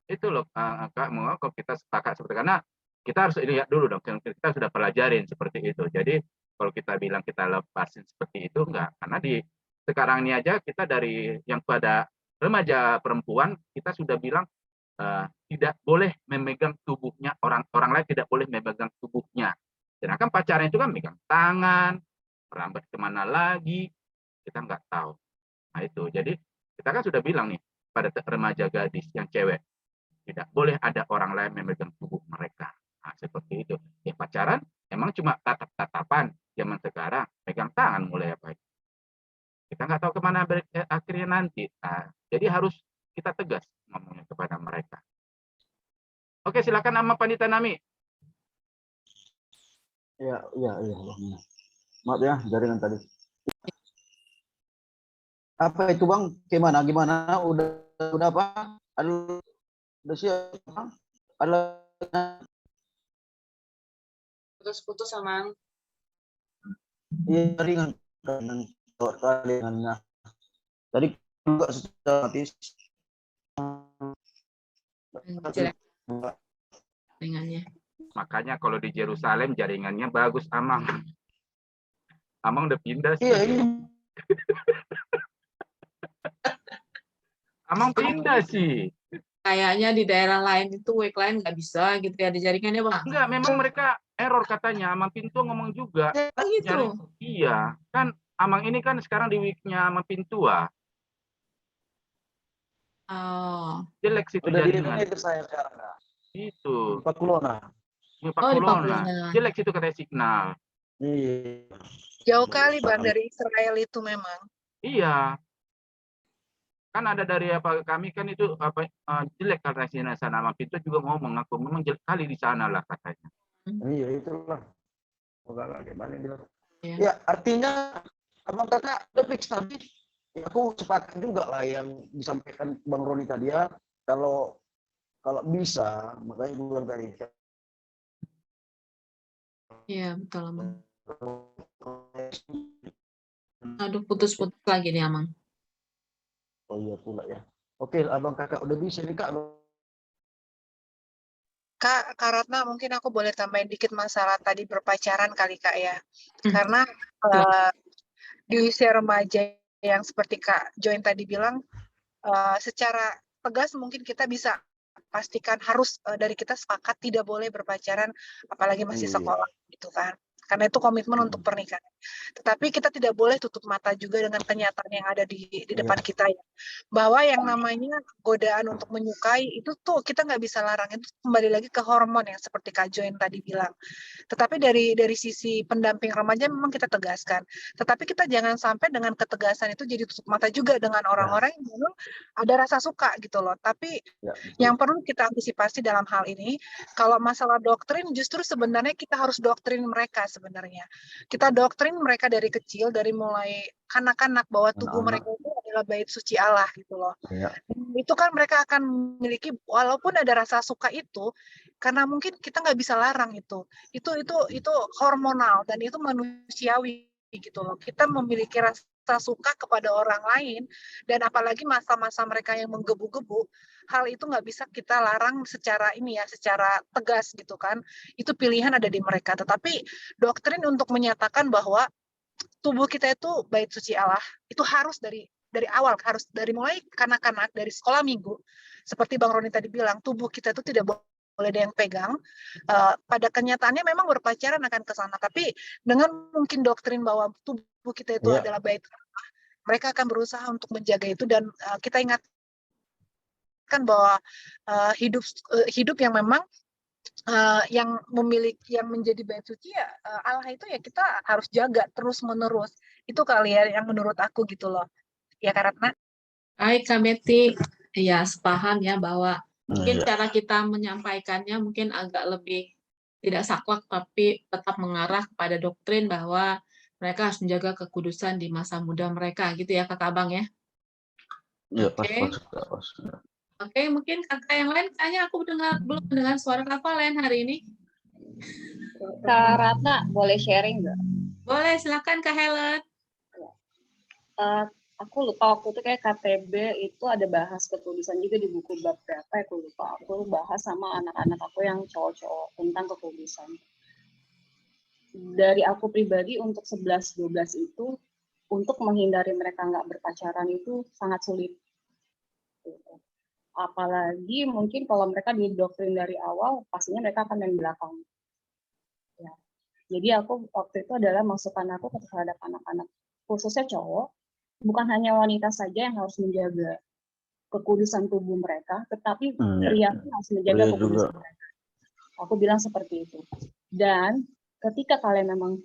Itu loh, Kak, mau kalau kita sepakat seperti karena kita harus lihat dulu dong, kita sudah pelajarin seperti itu. Jadi kalau kita bilang kita lepasin seperti itu enggak, karena di sekarang ini aja kita dari yang pada remaja perempuan kita sudah bilang tidak boleh memegang tubuhnya orang lain, tidak boleh memegang tubuhnya. Sedangkan pacaran itu kan megang tangan, merambat kemana lagi, kita nggak tahu. Nah itu, jadi kita kan sudah bilang nih pada remaja gadis yang cewek, tidak boleh ada orang lain memegang tubuh mereka. Nah, seperti itu. Ya pacaran emang cuma tatap-tatapan zaman sekarang, pegang tangan mulai apa? Kita nggak tahu kemana akhirnya nanti. Nah, jadi harus kita tegas ngomongnya kepada mereka. Oke, silakan Ama Pandita Nami. Iya. Maaf ya, jaringan tadi. Apa itu Bang? Gimana? Udah apa? Udah siap? Putus-putus Amang. Iya, jaringan jaringannya. Tadi juga sistematis. Jaringannya. Makanya kalau di Yerusalem jaringannya bagus, Amang. Amang udah pindah sih. Iya. Amang pindah sih. Kayaknya di daerah lain itu WIC lain nggak bisa gitu ya, di jaringannya Bang. Enggak, memang mereka error katanya. Amang Pintu ngomong juga. Oh gitu. Iya, kan Amang ini kan sekarang di WIC-nya Amang Pintua. Oh. Jelek situ jaringan. Udah di saya sekarang. Itu. Pak Kulona. Jelek situ katanya signal. Iya. Jauh kali Bang dari Israel itu memang. Iya. Kan ada dari kami kan itu jelek karena sini sana. Amang Pintu juga ngomong aku memang jelek kali di sana lah katanya. Iya itulah. Enggak gimana dia. Ya. Ya artinya Abang Kakak udah fix tadi. Ya, aku sepakat juga lah yang disampaikan Bang Roni tadi ya. Kalau bisa, makanya gue bilang tadi. Iya betul Amang. Aduh putus-putus lagi nih Amang. Oh iya pula ya. Oke, Abang Kakak udah bisa nih Kak. Kak Ratna, mungkin aku boleh tambahin dikit masalah tadi berpacaran kali Kak ya. Karena di usia remaja yang seperti Kak Join tadi bilang, secara tegas mungkin kita bisa pastikan harus dari kita sepakat tidak boleh berpacaran apalagi masih sekolah gitu kan. Karena itu komitmen untuk pernikahan. Tetapi kita tidak boleh tutup mata juga dengan kenyataan yang ada di depan kita ya. Bahwa yang namanya godaan untuk menyukai itu tuh kita nggak bisa larang. Itu kembali lagi ke hormon yang seperti Kak Jo yang tadi bilang. Tetapi dari sisi pendamping remaja memang kita tegaskan. Tetapi kita jangan sampai dengan ketegasan itu jadi tutup mata juga dengan orang-orang yang memang ada rasa suka gitu loh. Tapi yang perlu kita antisipasi dalam hal ini, kalau masalah doktrin justru sebenarnya kita harus doktrin mereka sebenarnya. Kita doktrin mereka dari kecil, dari mulai kanak-kanak bahwa tubuh mereka itu adalah bait suci Allah gitu loh. Itu kan mereka akan memiliki walaupun ada rasa suka itu, karena mungkin kita nggak bisa larang itu hormonal dan itu manusiawi gitu loh. Kita memiliki rasa suka kepada orang lain dan apalagi masa-masa mereka yang menggebu-gebu, hal itu nggak bisa kita larang secara secara tegas gitu kan. Itu pilihan ada di mereka. Tetapi doktrin untuk menyatakan bahwa tubuh kita itu bait suci Allah itu harus dari awal, harus dari mulai kanak-kanak, dari sekolah minggu. Seperti Bang Roni tadi bilang, tubuh kita itu tidak boleh ada yang pegang. Pada kenyataannya memang berpacaran akan ke sana, tapi dengan mungkin doktrin bahwa tubuh kita itu adalah bait Allah, mereka akan berusaha untuk menjaga itu dan kita ingatkan bahwa hidup yang memang yang menjadi bait suci ya Allah itu ya kita harus jaga terus menerus. Itu kali ya yang menurut aku gitu loh. Ya Kak Ratna. Baik Kak Betty, ya sepaham ya bahwa mungkin cara kita menyampaikannya mungkin agak lebih tidak saklek tapi tetap mengarah kepada doktrin bahwa mereka harus menjaga kekudusan di masa muda mereka gitu ya Kak Abang ya. Oke, mungkin kakak yang lain kayaknya aku belum mendengar suara Kak Valen hari ini. Kak Ratna, boleh sharing nggak? Boleh, silakan Kak Helen. Aku lupa waktu itu kayak KTB itu ada bahas kekudusan juga di buku bab berapa ya, aku lupa. Aku bahas sama anak-anak aku yang cowok-cowok tentang kekudusan. Dari aku pribadi untuk 11-12 itu, untuk menghindari mereka nggak berpacaran itu sangat sulit. Apalagi mungkin kalau mereka didoktrin dari awal, pastinya mereka akan main belakang. Ya. Jadi aku waktu itu adalah masukan aku terhadap anak-anak, khususnya cowok, bukan hanya wanita saja yang harus menjaga kekudusan tubuh mereka, tetapi pria pun harus menjaga kekudusan mereka. Aku bilang seperti itu. Dan ketika kalian memang,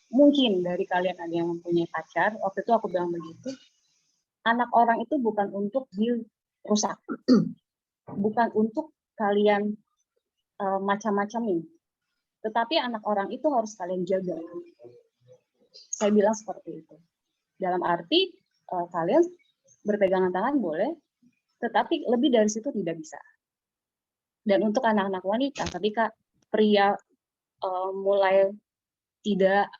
mungkin dari kalian ada yang mempunyai pacar, waktu itu aku bilang begitu, anak orang itu bukan untuk dirusak, bukan untuk kalian macam-macamin, tetapi anak orang itu harus kalian jaga. Saya bilang seperti itu. Dalam arti kalian berpegangan tangan boleh, tetapi lebih dari situ tidak bisa. Dan untuk anak-anak wanita, ketika pria mulai tidak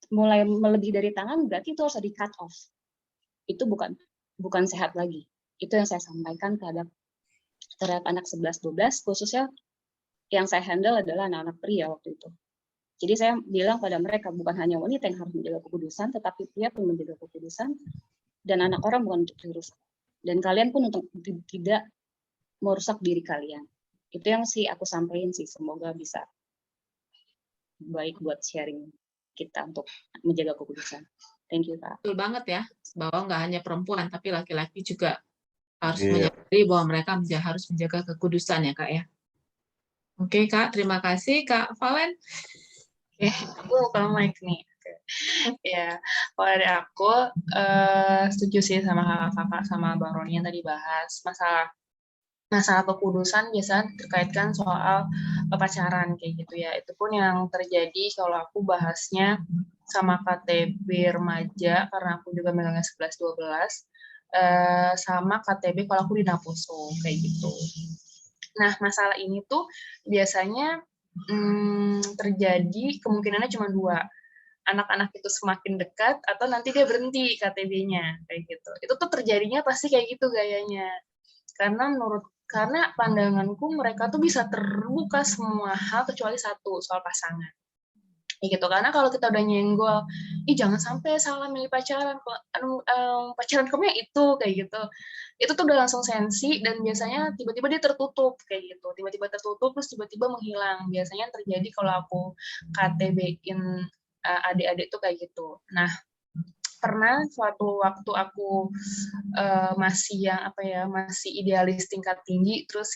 mulai melebihi dari tangan, berarti itu harus di cut off. Itu bukan sehat lagi. Itu yang saya sampaikan terhadap anak 11-12, khususnya yang saya handle adalah anak-anak pria waktu itu. Jadi saya bilang pada mereka, bukan hanya wanita yang harus menjaga kekudusan, tetapi pria pun menjaga kekudusan, dan anak orang bukan untuk dirusak. Dan kalian pun untuk tidak merusak diri kalian. Itu yang sih aku sampaikan sih, semoga bisa baik buat sharing kita untuk menjaga kekudusan. Thank you, Kak. Betul banget ya, bahwa nggak hanya perempuan, tapi laki-laki juga harus menyadari bahwa mereka harus menjaga kekudusan ya, Kak ya. Oke, Kak, terima kasih. Kak Valen. Oke, aku kalau mic nih. Ya, kalau dari aku setuju sih sama kakak-kakak sama Bang Roni yang tadi bahas masalah kekudusan biasanya terkaitkan soal pacaran kayak gitu ya. Itu pun yang terjadi kalau aku bahasnya sama KTB remaja karena aku juga megangnya 11-12 sama KTB kalau aku di Naposo kayak gitu. Nah, masalah ini tuh biasanya terjadi kemungkinannya cuma dua. Anak-anak itu semakin dekat atau nanti dia berhenti KTB-nya kayak gitu. Itu tuh terjadinya pasti kayak gitu gayanya. Karena pandanganku mereka tuh bisa terbuka semua hal kecuali satu, soal pasangan. Kayak gitu. Karena kalau kita udah nyenggol, ih jangan sampai salah milih pacaran, pacaran kamu yang itu, kayak gitu. Itu tuh udah langsung sensi dan biasanya tiba-tiba dia tertutup kayak gitu. Tiba-tiba tertutup terus tiba-tiba menghilang. Biasanya terjadi kalau aku KTB-in adik-adik tuh kayak gitu. Nah, pernah suatu waktu aku masih yang apa ya, masih idealis tingkat tinggi, terus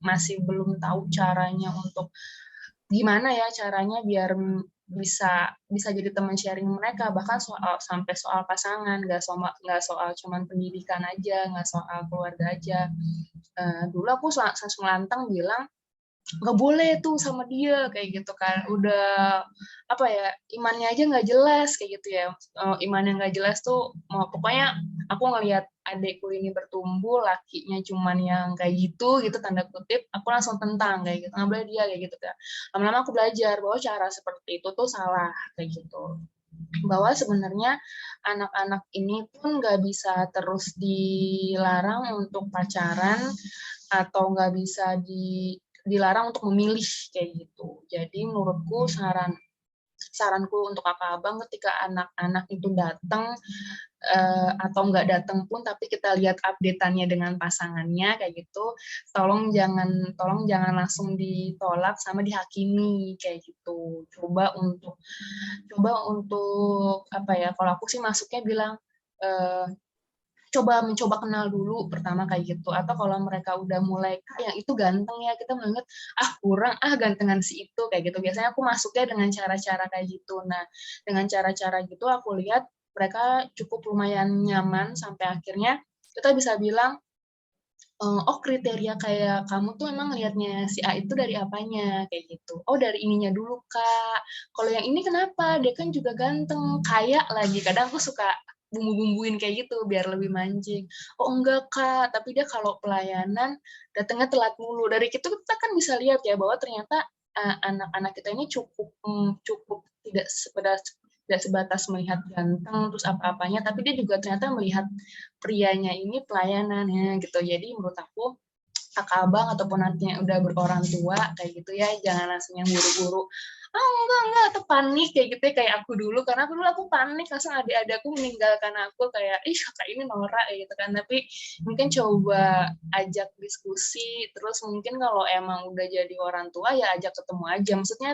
masih belum tahu caranya untuk gimana ya caranya biar bisa jadi teman sharing mereka, bahkan sampai soal pasangan, nggak soal cuman pendidikan aja, nggak soal keluarga aja. Dulu aku langsung lantang bilang nggak boleh tuh sama dia kayak gitu kan, udah apa ya, imannya aja nggak jelas kayak gitu ya. Imannya nggak jelas tuh pokoknya aku ngelihat adekku ini bertumbuh, lakinya cuman yang kayak gitu tanda kutip, aku langsung tentang kayak gitu, nggak boleh dia kayak gitu kan. Lama-lama aku belajar bahwa cara seperti itu tuh salah kayak gitu, bahwa sebenarnya anak-anak ini pun nggak bisa terus dilarang untuk pacaran atau nggak bisa dilarang untuk memilih kayak gitu. Jadi menurutku saranku untuk kakak abang ketika anak-anak itu datang atau nggak datang pun tapi kita lihat update-annya dengan pasangannya kayak gitu, tolong jangan langsung ditolak sama dihakimi kayak gitu. Coba untuk apa ya, kalau aku sih masuknya bilang mencoba kenal dulu pertama kayak gitu. Atau kalau mereka udah mulai yang itu ganteng ya, kita menganggap kurang gantengan si itu kayak gitu. Biasanya aku masuknya dengan cara-cara kayak gitu. Nah, dengan cara-cara gitu aku lihat mereka cukup lumayan nyaman sampai akhirnya kita bisa bilang, oh kriteria kayak kamu tuh emang lihatnya si A itu dari apanya kayak gitu. Oh dari ininya dulu Kak. Kalau yang ini kenapa? Dia kan juga ganteng, kaya lagi. Kadang aku suka bumbu-bumbuin kayak gitu biar lebih mancing. Oh enggak Kak, tapi dia kalau pelayanan datangnya telat mulu. Dari itu kita kan bisa lihat ya bahwa ternyata anak-anak kita ini cukup tidak sebatas melihat ganteng terus apa-apanya, tapi dia juga ternyata melihat prianya ini pelayanannya gitu. Jadi menurut aku kakak abang ataupun nantinya udah berorang tua kayak gitu ya, jangan langsung yang buru-buru enggak atau panik kayak gitu ya, kayak aku dulu. Karena aku panik langsung adik-adikku meninggalkan aku kayak kakak ini norak kayak gitu kan. Tapi mungkin coba ajak diskusi, terus mungkin kalau emang udah jadi orang tua ya ajak ketemu aja. Maksudnya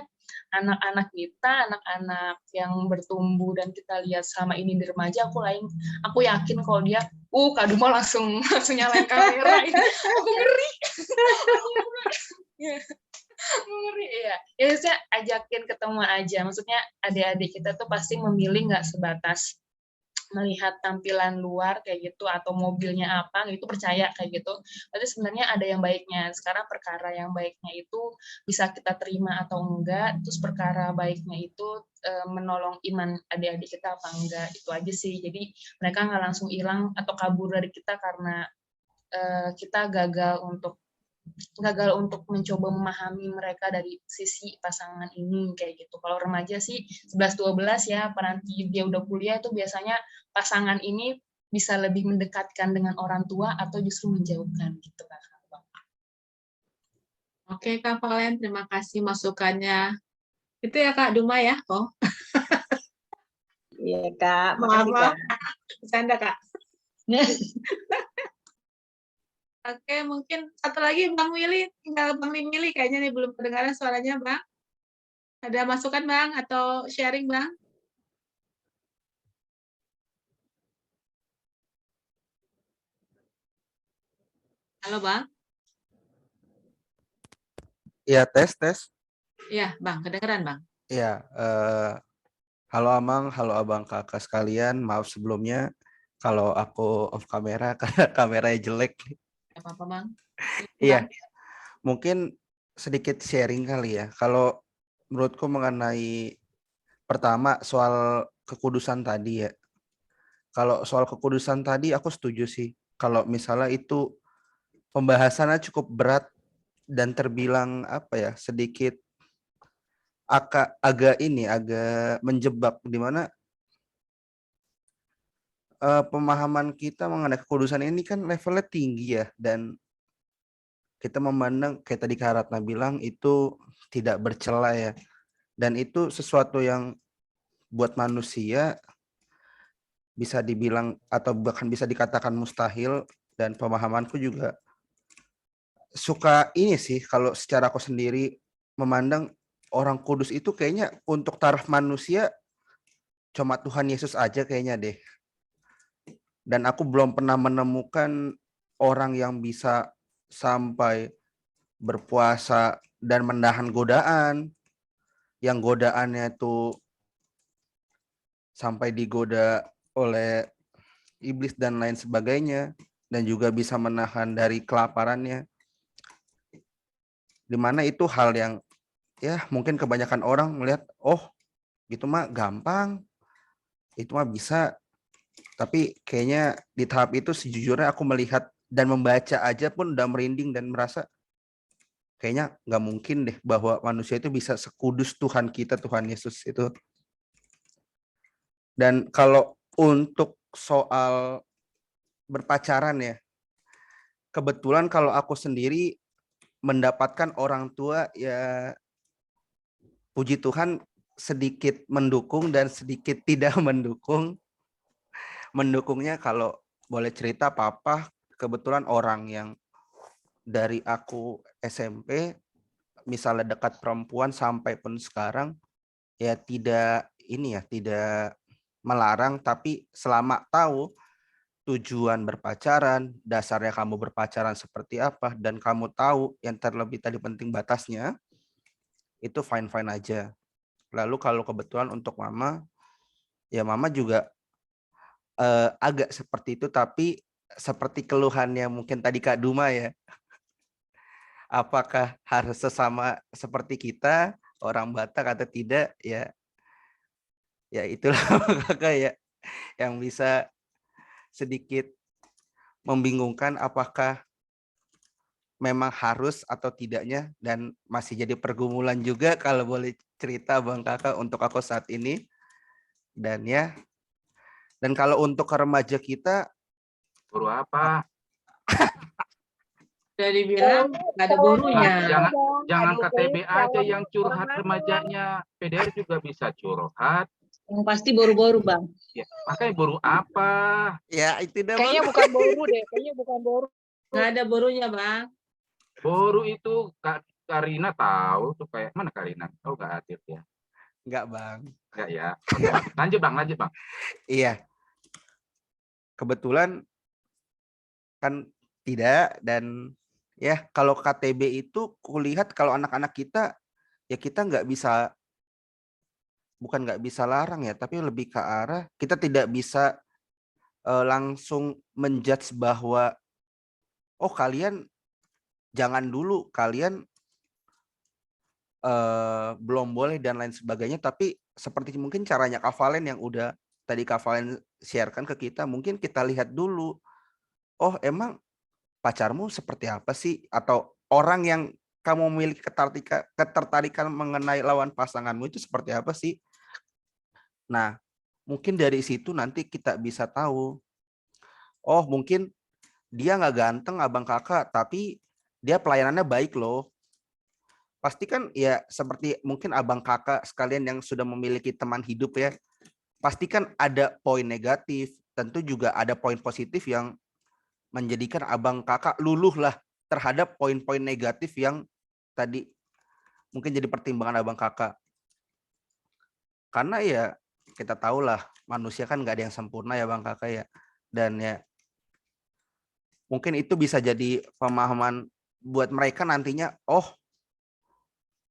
anak-anak kita, anak-anak yang bertumbuh dan kita lihat selama ini di remaja, aku yakin kalau dia Kak Duma langsung nyalain kamera. Aku ngeri. Ngeri ya. Ya saya ajakin ketemu aja. Maksudnya adik-adik kita tuh pasti memilih nggak sebatas melihat tampilan luar kayak gitu atau mobilnya apa itu percaya kayak gitu. Tapi sebenarnya ada yang baiknya. Sekarang perkara yang baiknya itu bisa kita terima atau enggak. Terus perkara baiknya itu menolong iman adik-adik kita apa enggak, itu aja sih. Jadi mereka nggak langsung hilang atau kabur dari kita karena kita gagal untuk mencoba memahami mereka dari sisi pasangan ini kayak gitu. Kalau remaja sih 11-12 ya, nanti dia udah kuliah itu biasanya pasangan ini bisa lebih mendekatkan dengan orang tua atau justru menjauhkan gitu Kak. Oke Kak Valen, terima kasih masukannya. Itu ya Kak Duma ya? Oh. Iya Kak, Maaf, makasih Kak. Bercanda Kak. Oke, mungkin satu lagi Bang Willy, tinggal Bang Willy kayaknya nih belum kedengaran suaranya Bang. Ada masukan Bang atau sharing Bang? Halo Bang. Iya, tes. Iya Bang, kedengeran Bang. Iya, halo Amang, halo abang kakak sekalian. Maaf sebelumnya kalau aku off kamera karena kameranya jelek. Gak apa-apa Bang. Iya, mungkin sedikit sharing kali ya. Kalau menurutku mengenai pertama soal kekudusan tadi ya. Kalau soal kekudusan tadi aku setuju sih. Kalau misalnya itu pembahasannya cukup berat dan terbilang apa ya, sedikit agak menjebak, di mana pemahaman kita mengenai kekudusan ini kan levelnya tinggi ya, dan kita memandang kayak tadi Kak Ratna bilang itu tidak bercela ya. Dan itu sesuatu yang buat manusia bisa dibilang atau bahkan bisa dikatakan mustahil, dan pemahamanku juga suka ini sih, kalau secara aku sendiri memandang orang kudus itu kayaknya untuk taraf manusia cuma Tuhan Yesus aja kayaknya deh. Dan aku belum pernah menemukan orang yang bisa sampai berpuasa dan menahan godaan, yang godaannya itu sampai digoda oleh iblis dan lain sebagainya, dan juga bisa menahan dari kelaparannya. Dimana itu hal yang ya mungkin kebanyakan orang melihat, oh gitu mah gampang, itu mah bisa. Tapi kayaknya di tahap itu sejujurnya aku melihat dan membaca aja pun udah merinding dan merasa kayaknya nggak mungkin deh bahwa manusia itu bisa sekudus Tuhan kita, Tuhan Yesus itu. Dan kalau untuk soal berpacaran ya, kebetulan kalau aku sendiri mendapatkan orang tua ya puji Tuhan sedikit mendukung dan sedikit tidak mendukung. Mendukungnya kalau boleh cerita, papa kebetulan orang yang dari aku SMP misalnya dekat perempuan sampai pun sekarang ya tidak ini ya, tidak melarang, tapi selama tahu tujuan berpacaran, dasarnya kamu berpacaran seperti apa, dan kamu tahu yang terlebih tadi penting batasnya, itu fine-fine aja. Lalu kalau kebetulan untuk mama, ya mama juga agak seperti itu, tapi seperti keluhannya mungkin tadi Kak Duma ya, apakah harus sesama seperti kita orang Batak atau tidak, ya itulah kakak ya yang bisa sedikit membingungkan apakah memang harus atau tidaknya, dan masih jadi pergumulan juga kalau boleh cerita Bang Kakak untuk aku saat ini. Dan ya, dan kalau untuk ke remaja kita, Guru apa? Udah dibilang nggak ada gurunya. Jangan KTB aja yang curhat remajanya, PDR juga bisa curhat. Yang pasti boru-boru, Bang. Ya, makanya boru apa? Ya itu dah Kayaknya Bang. bukan boru deh, kayaknya bukan boru. Nggak ada borunya, Bang. Boru itu Kak Karina tahu tuh, kayak mana Karina? Oh, nggak hadir ya. Enggak Bang. Enggak ya. Oke, lanjut Bang. Iya. Kebetulan kan tidak, dan ya kalau KTB itu kulihat kalau anak-anak kita ya kita nggak bisa, bukan nggak bisa larang ya, tapi lebih ke arah kita tidak bisa langsung menjudge bahwa oh kalian jangan dulu, kalian belum boleh dan lain sebagainya. Tapi seperti mungkin caranya Kak Valen yang udah tadi Kak Valen sharekan ke kita, mungkin kita lihat dulu, oh emang pacarmu seperti apa sih, atau orang yang kamu memiliki ketertarikan mengenai lawan pasanganmu itu seperti apa sih. Nah mungkin dari situ nanti kita bisa tahu, oh mungkin dia nggak ganteng abang kakak, tapi dia pelayanannya baik loh. Pasti kan ya seperti mungkin abang kakak sekalian yang sudah memiliki teman hidup ya, pasti kan ada poin negatif, tentu juga ada poin positif yang menjadikan abang kakak luluh lah terhadap poin-poin negatif yang tadi mungkin jadi pertimbangan abang kakak. Karena ya kita tahulah manusia kan nggak ada yang sempurna ya bang kakak ya, dan ya mungkin itu bisa jadi pemahaman buat mereka nantinya, oh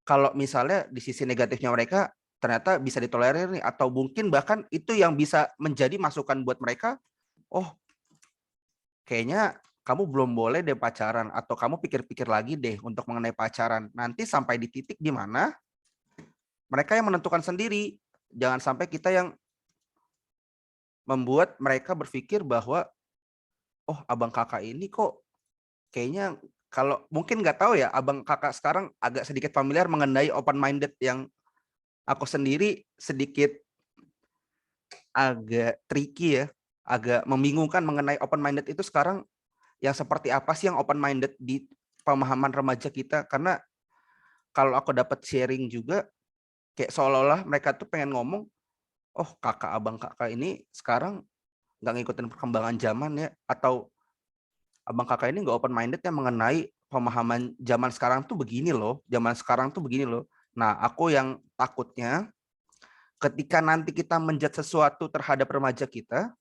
kalau misalnya di sisi negatifnya mereka ternyata bisa ditolerir nih, atau mungkin bahkan itu yang bisa menjadi masukan buat mereka, oh kayaknya kamu belum boleh deh pacaran, atau kamu pikir-pikir lagi deh untuk mengenai pacaran. Nanti sampai di titik di mana mereka yang menentukan sendiri, jangan sampai kita yang membuat mereka berpikir bahwa oh abang kakak ini kok kayaknya, kalau mungkin nggak tahu ya, abang kakak sekarang agak sedikit familiar mengenai open minded, yang aku sendiri sedikit agak tricky ya, agak membingungkan mengenai open minded itu sekarang yang seperti apa sih yang open minded di pemahaman remaja kita. Karena kalau aku dapat sharing juga, Kayak seolah-olah mereka tuh pengen ngomong, oh kakak abang kakak ini sekarang nggak ngikutin perkembangan zaman ya, atau abang kakak ini nggak open minded ya mengenai pemahaman zaman sekarang tuh begini loh, zaman sekarang tuh begini loh. Nah, aku yang takutnya ketika nanti kita menjudge sesuatu terhadap remaja kita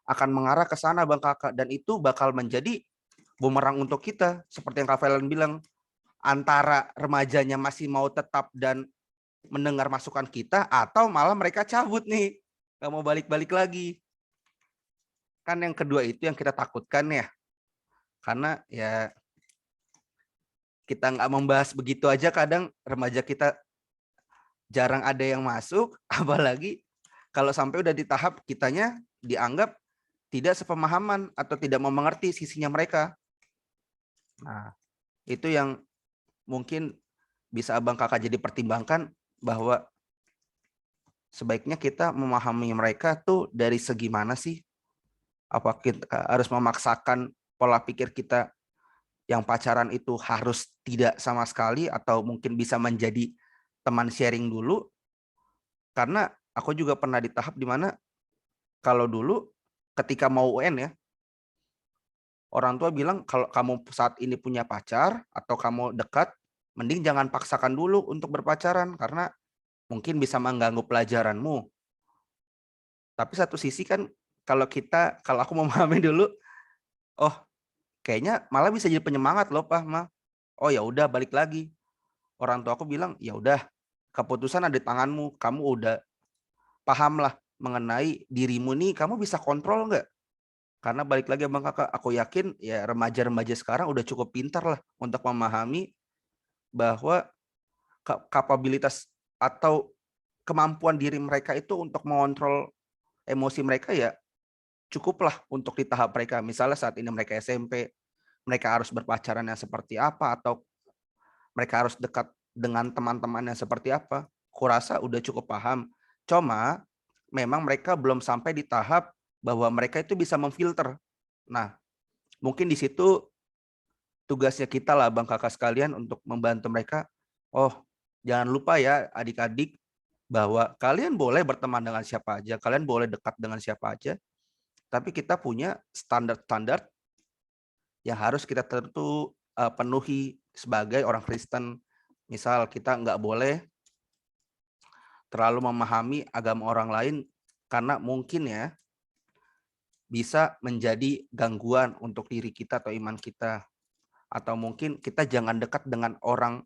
akan mengarah ke sana bang kakak, dan itu bakal menjadi bumerang untuk kita, seperti yang Kak Valen bilang, antara remajanya masih mau tetap dan mendengar masukan kita, atau malah mereka cabut nih, nggak mau balik-balik lagi. Kan yang kedua itu yang kita takutkan ya, karena ya kita nggak membahas begitu aja, kadang remaja kita jarang ada yang masuk, apalagi kalau sampai udah di tahap kitanya dianggap tidak sepemahaman atau tidak mau mengerti sisinya mereka. Nah, itu yang mungkin bisa abang kakak jadi pertimbangkan, bahwa sebaiknya kita memahami mereka tuh dari segi mana sih? Apa kita harus memaksakan pola pikir kita yang pacaran itu harus tidak sama sekali, atau mungkin bisa menjadi teman sharing dulu? Karena aku juga pernah di tahap dimana kalau dulu ketika mau UN ya, orang tua bilang kalau kamu saat ini punya pacar atau kamu dekat, mending jangan paksakan dulu untuk berpacaran karena mungkin bisa mengganggu pelajaranmu. Tapi satu sisi kan kalau aku memahami dulu, oh kayaknya malah bisa jadi penyemangat loh Pak, Ma. Oh ya udah balik lagi. Orang tua aku bilang, ya udah keputusan ada di tanganmu, kamu udah paham lah mengenai dirimu nih, kamu bisa kontrol nggak? Karena balik lagi Bang Kakak, aku yakin ya remaja-remaja sekarang udah cukup pintar lah untuk memahami bahwa kapabilitas atau kemampuan diri mereka itu untuk mengontrol emosi mereka ya cukuplah untuk di tahap mereka. Misalnya saat ini mereka SMP, mereka harus berpacaran yang seperti apa, atau mereka harus dekat dengan teman-teman yang seperti apa. Kurasa udah cukup paham. Cuma memang mereka belum sampai di tahap bahwa mereka itu bisa memfilter. Nah, mungkin di situ tugasnya kita lah Bang Kakak sekalian untuk membantu mereka. Oh, jangan lupa ya adik-adik, bahwa kalian boleh berteman dengan siapa aja, kalian boleh dekat dengan siapa aja, tapi kita punya standar-standar yang harus kita penuhi sebagai orang Kristen. Misal kita nggak boleh terlalu memahami agama orang lain karena mungkin ya bisa menjadi gangguan untuk diri kita atau iman kita. Atau mungkin kita jangan dekat dengan orang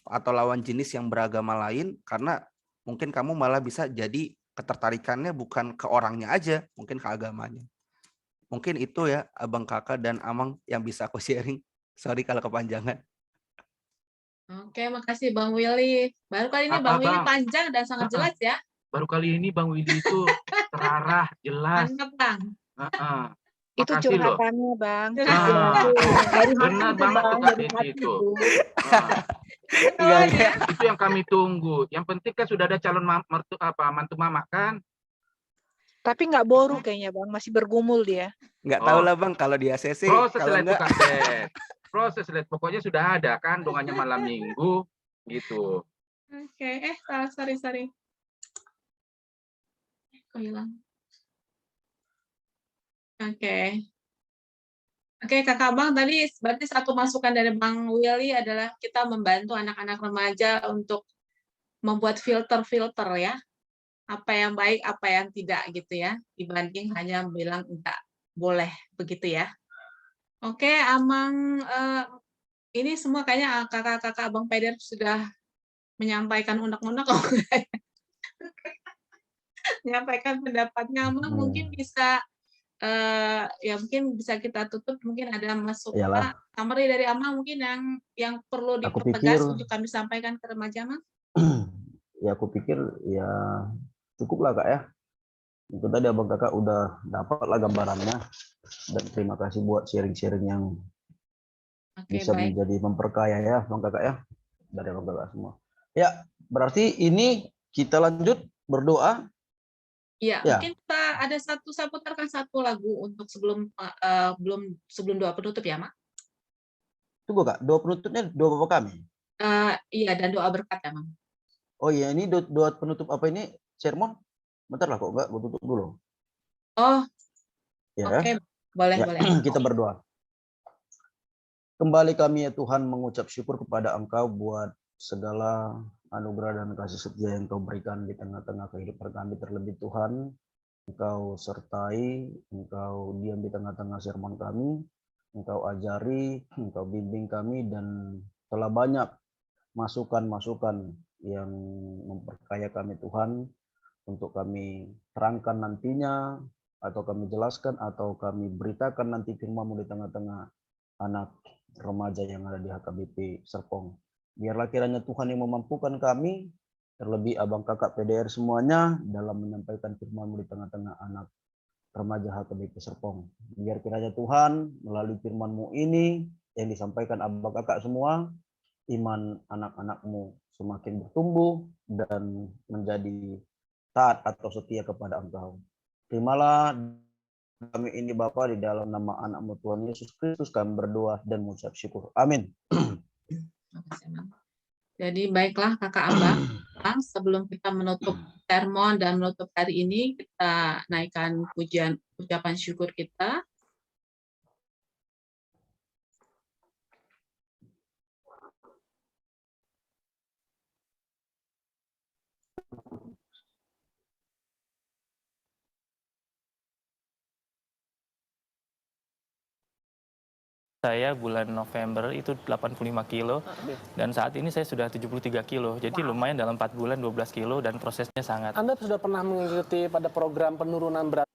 atau lawan jenis yang beragama lain karena mungkin kamu malah bisa jadi ketertarikannya bukan ke orangnya aja, mungkin ke agamanya. Mungkin itu ya Abang Kakak dan Amang yang bisa aku sharing. Sorry kalau kepanjangan. Oke, makasih Bang Willy. Baru kali ini Bang Willy panjang dan sangat jelas ya. Baru kali ini Bang Willy itu terarah, jelas. Mantap Bang. Itu curhatannya Bang. Benar banget tuh Kak Desi itu. Itu yang kami tunggu. Yang penting kan sudah ada calon mantu mama kan. Tapi nggak boru kayaknya Bang, masih bergumul dia. Nggak tahu lah Bang kalau di ACC. Proses kalau itu Kak Des. Proses pokoknya sudah ada kan dongannya malam minggu gitu. Oke, sorry. Kok hilang? Oke, Kakak Bang, tadi berarti satu masukan dari Bang Willy adalah kita membantu anak-anak remaja untuk membuat filter-filter ya. Apa yang baik, apa yang tidak gitu ya. Dibanding hanya bilang enggak boleh begitu ya. Oke, Amang, ini semua kayaknya kakak-kakak Bang Peder sudah menyampaikan unek-unek. Menyampaikan pendapatnya. Amang mungkin bisa mungkin bisa kita tutup, mungkin ada masukan summary dari Amang mungkin yang perlu dipertegas untuk kami sampaikan ke remaja Amang. Ya aku pikir ya cukup lah Kak ya. Itu tadi Abang Kakak udah dapat lah gambarannya, dan terima kasih buat sharing-sharing yang bisa menjadi memperkaya ya Bang Kakak ya, dari Abang Kakak semua. Ya berarti ini kita lanjut berdoa. Iya, mungkin kita ada putarkan satu lagu untuk sebelum doa penutup ya, Mak. Tunggu Kak, doa penutupnya doa Bapak kami. Iya, dan doa berkat ya, Mak. Oh iya, ini doa penutup apa ini? Sermon? Bentar lah kok enggak, gue tutup dulu. Oh, Ya. oke, boleh, Ya, boleh. kita berdoa. Kembali kami ya Tuhan mengucap syukur kepada Engkau buat segala anugerah dan kasih setia yang Kau berikan di tengah-tengah kehidupan kami. Terlebih Tuhan, Engkau sertai, Engkau diam di tengah-tengah sermon kami, Engkau ajari, Engkau bimbing kami, dan telah banyak masukan-masukan yang memperkaya kami Tuhan, untuk kami terangkan nantinya, atau kami jelaskan, atau kami beritakan nanti firman-Mu di tengah-tengah anak remaja yang ada di HKBP Serpong. Biarlah kiranya Tuhan yang memampukan kami, terlebih abang kakak PDR semuanya, dalam menyampaikan firman-Mu di tengah-tengah anak remaja HKBP Serpong. Biar kiranya Tuhan melalui firman-Mu ini yang disampaikan abang kakak semua, iman anak-anak-Mu semakin bertumbuh dan menjadi taat atau setia kepada Engkau. Terimalah kami ini Bapa, di dalam nama anak-Mu Tuhan Yesus Kristus kami berdoa dan mengucap syukur. Amin. Jadi baiklah Kakak Abang, sebelum kita menutup sermon dan menutup hari ini, kita naikkan ucapan syukur kita. Saya bulan November itu 85 kilo dan saat ini saya sudah 73 kilo. Jadi lumayan dalam 4 bulan 12 kilo dan prosesnya sangat. Anda sudah pernah mengikuti pada program penurunan berat?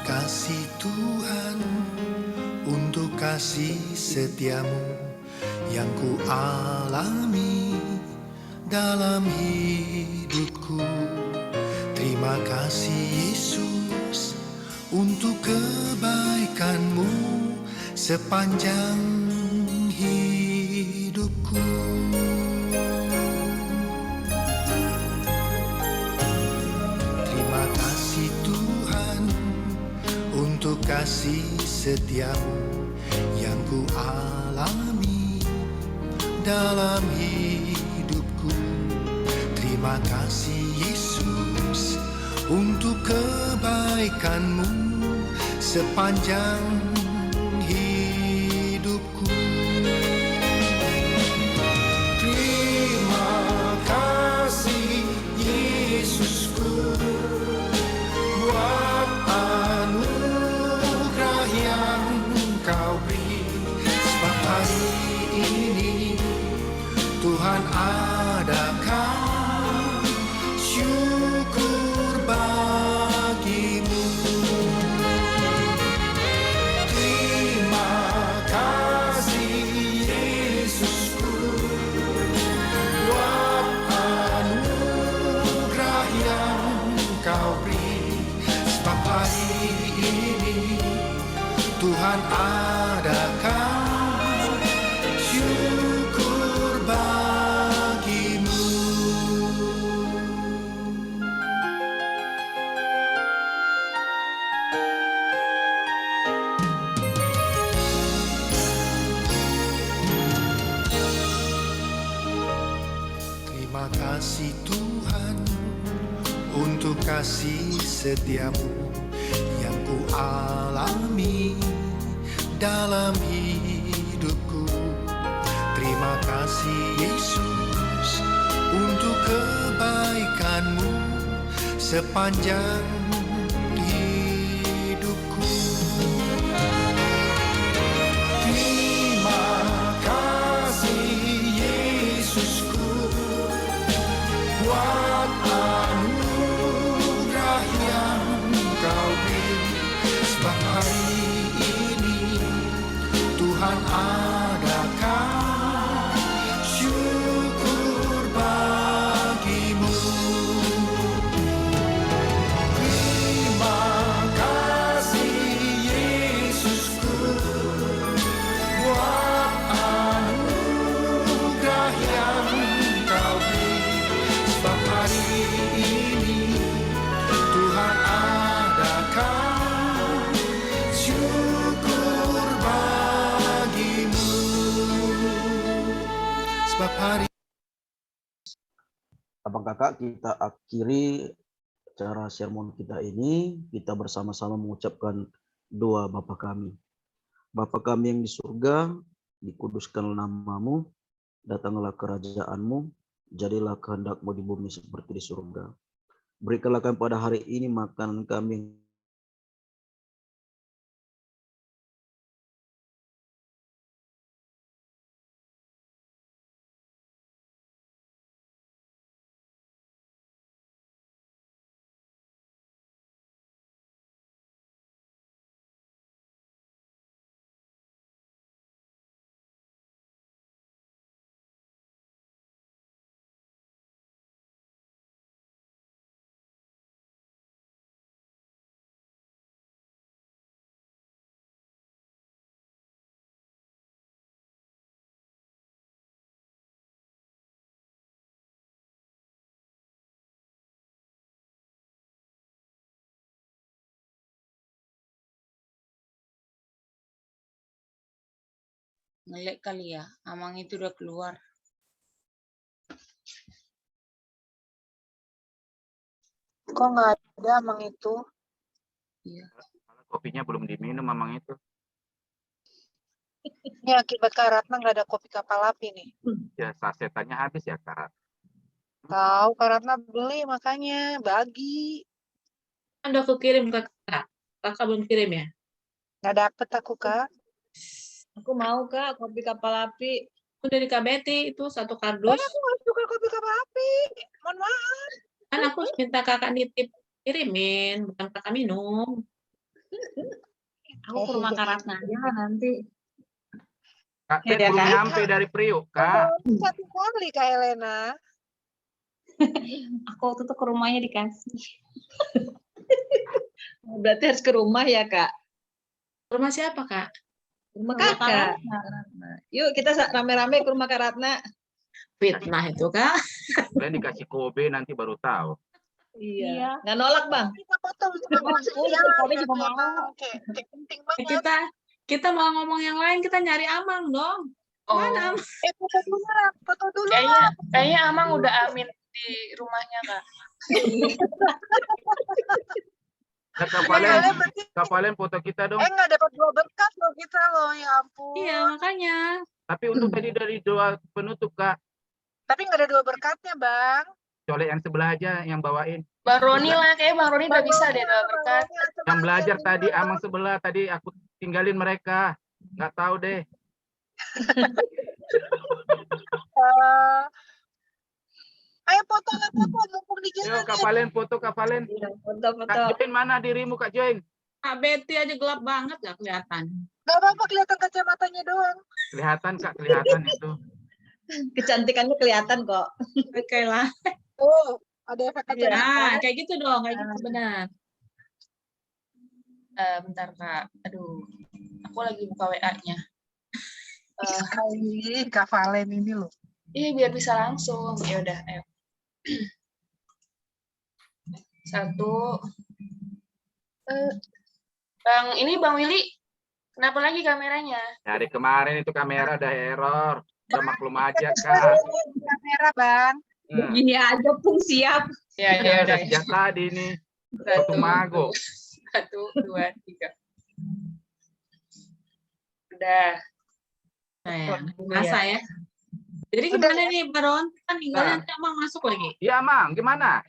Kasih Tuhan untuk kasih setiamu yang ku alami dalam hidupku. Terima kasih Yesus untuk kebaikanmu sepanjang hidupku. Terima kasih Tuhan untuk kasih setiamu yang ku alami dalam hidupku. Terima kasih Yesus untuk kebaikanmu sepanjang hidupku. Terima kasih Yesusku buat anugerah yang Kau beri. Sebab hari ini Tuhan adakan syukur bagimu. Terima kasih Yesusku buat anugerah yang Kau beri. Sebab hari ini Tuhan adakan syukur bagimu. Terima kasih Tuhan untuk kasih setiamu yang ku alami dalam hidupku. Terima kasih Yesus untuk kebaikanmu sepanjang hidupku. Terima kasih Yesusku buat anugerah yang Kau beri. Sebab hari ini Tuhan adakan syukur bagimu. Terima kasih hari. Abang kakak, kita akhiri acara sermon kita ini. Kita bersama-sama mengucapkan doa Bapa kami. Bapa kami yang di surga, dikuduskanlah namamu, datanglah kerajaanmu, jadilah kehendakmu di bumi seperti di surga. Berikanlah kami pada hari ini makanan kami Ngelek kali ya, Amang itu udah keluar. Kok nggak ada Amang itu? Iya. Kopinya belum diminum Amang itu. Ini akibat Kak Ratna nggak ada kopi kapal api nih. Ya sasetannya habis ya Kak. Tahu Kak Ratna beli makanya bagi. Udah aku kirim ke Kak. Kakak belum kirim ya? Nggak dapet aku Kak. Aku mau Kak kopi kapal api. Udah di KBT itu satu kardus. Aku nggak suka kopi kapal api. Mohon maaf. Kan aku minta kakak nitip kirimin, bukan kakak minum. Aku ke rumah Kak Ratna aja lah nanti. Kak Ya, Ted belum Kak. nyampe dari Priuk, Kak. Satu kali Kak Elena. Aku waktu itu ke rumahnya dikasih. Berarti harus ke rumah ya Kak. Rumah siapa Kak? Rumah Kak kakak. Yuk kita rame-rame ke rumah Kak Ratna. Fitnah itu Kak. Kalian dikasih Kobe nanti baru tahu. Iya. Nggak nolak Bang. Kita foto Kopi juga mau. Kayak penting banget. Kita mau ngomong yang lain, kita nyari Amang dong. Mana Amang? Foto dulu lah, foto dulu. Kayaknya Amang udah amin di rumahnya Kak. Nah, kapalen foto kita dong. Nggak dapat 2 berkat loh kita loh, ya ampun. Iya makanya. Tapi untuk tadi dari doa penutup Kak. Tapi nggak ada 2 berkatnya Bang. Colek yang sebelah aja yang bawain. Bang Roni lah, kayaknya Bang Roni udah bisa deh doa berkat. Yang belajar tadi Amang sebelah, tadi aku tinggalin mereka. Nggak tahu deh. Ayo foto mumpung di jalan. Yuk kapalen foto kapalen. Foto-foto. Kak Join mana dirimu Kak Join? Kak Betty aja gelap banget gak kelihatan. Gak apa-apa kelihatan kacamatanya doang. Kelihatan Kak, kelihatan itu. Kecantikannya kelihatan kok. Oke lah. Oh, ada efek kacamata. Nah, kayak gitu dong, kayak gitu benar. Bentar Kak, aduh, aku lagi buka WA-nya. Kak Valen ini loh. Iya biar bisa langsung. Ya udah, ayo. 1. Bang, ini Bang Willy, kenapa lagi kameranya? Dari kemarin itu kamera ada error. Udah maklum aja Kak. Kamera Bang. Begini aja pun siap. Ya, Ya, udah. sejak tadi nih. Satu mago. 1, 2, 3. Udah. Masa ya. Jadi gimana nih Baron? Kan tinggalnya nanti Amang masuk lagi. Iya Amang, gimana?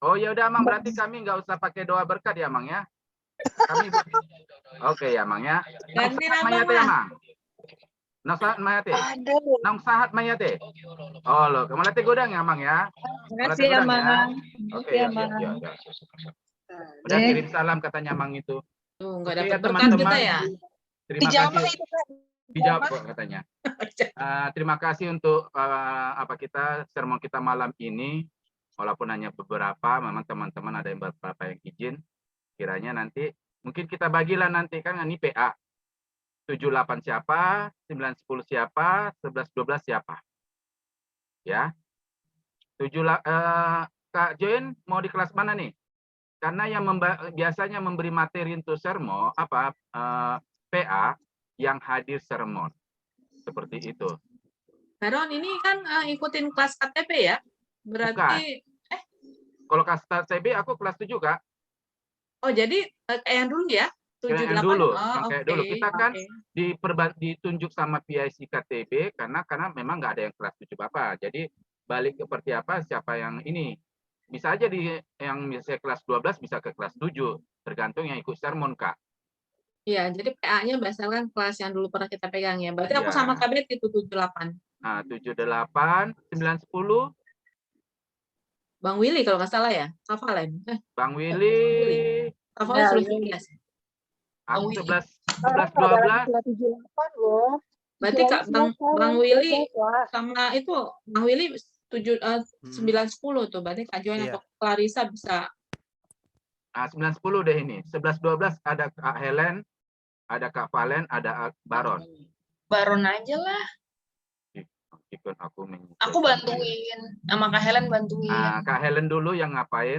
Oh ya udah Amang, berarti kami nggak usah pakai doa berkat ya Amang ya. Kami Oke ya Amang ya. Ganti nama Mayate Amang. Nang sahat mayate. Nang sahat mayate. Oh lo, kamu latih godang ya Amang ya. Terima kasih Amang. Oke ya. Udah kirim salam katanya Amang itu. Tuh, nggak Oke, dapat ya, berkat teman-teman. kita ya. Terima Dijamah kasih. itu kan. Dijawab kok katanya. Terima kasih untuk kita sermon kita malam ini. Walaupun hanya beberapa, memang teman-teman ada yang beberapa yang izin. Kiranya nanti mungkin kita bagilah nanti kan ini PA. 7-8 siapa, 9-10 siapa, 11-12 siapa. Ya. Kak Join mau di kelas mana nih? Karena yang biasanya memberi materi untuk sermo PA yang hadir seremon. Seperti itu. Baron ini kan ikutin kelas KTP ya? Berarti Kalau kelas TB aku kelas 7, Kak. oh jadi kayak yang dulu ya? 7, Yang 8. dulu, Oh, yang kayak dulu. Kita kan ditunjuk sama PIC KTB karena memang nggak ada yang kelas 7 Bapak. Jadi balik seperti apa siapa yang ini. Bisa aja yang misalnya kelas 12 bisa ke kelas 7, tergantung yang ikut sermon, Kak. Iya, jadi PA-nya berdasarkan kelas yang dulu pernah kita pegang ya. Berarti aku sama KBT itu 78. Nah, 78, 9, 10. Bang Willy kalau nggak salah ya, Kavalen. Bang Willy. Kavalen sudah 11. Aku 11, 12. 78 loh. Berarti Kak Bang Willy sama itu Bang Willy 9, 10 tuh. Berarti Kak Joan atau Clarissa bisa. Nah, 9, 10 deh ini. 11, 12 ada Kak Helen, ada Kak Valen, ada Baron. Baron aja lah. Aku bantuin, sama Kak Helen bantuin. Kak Helen dulu yang ngapain?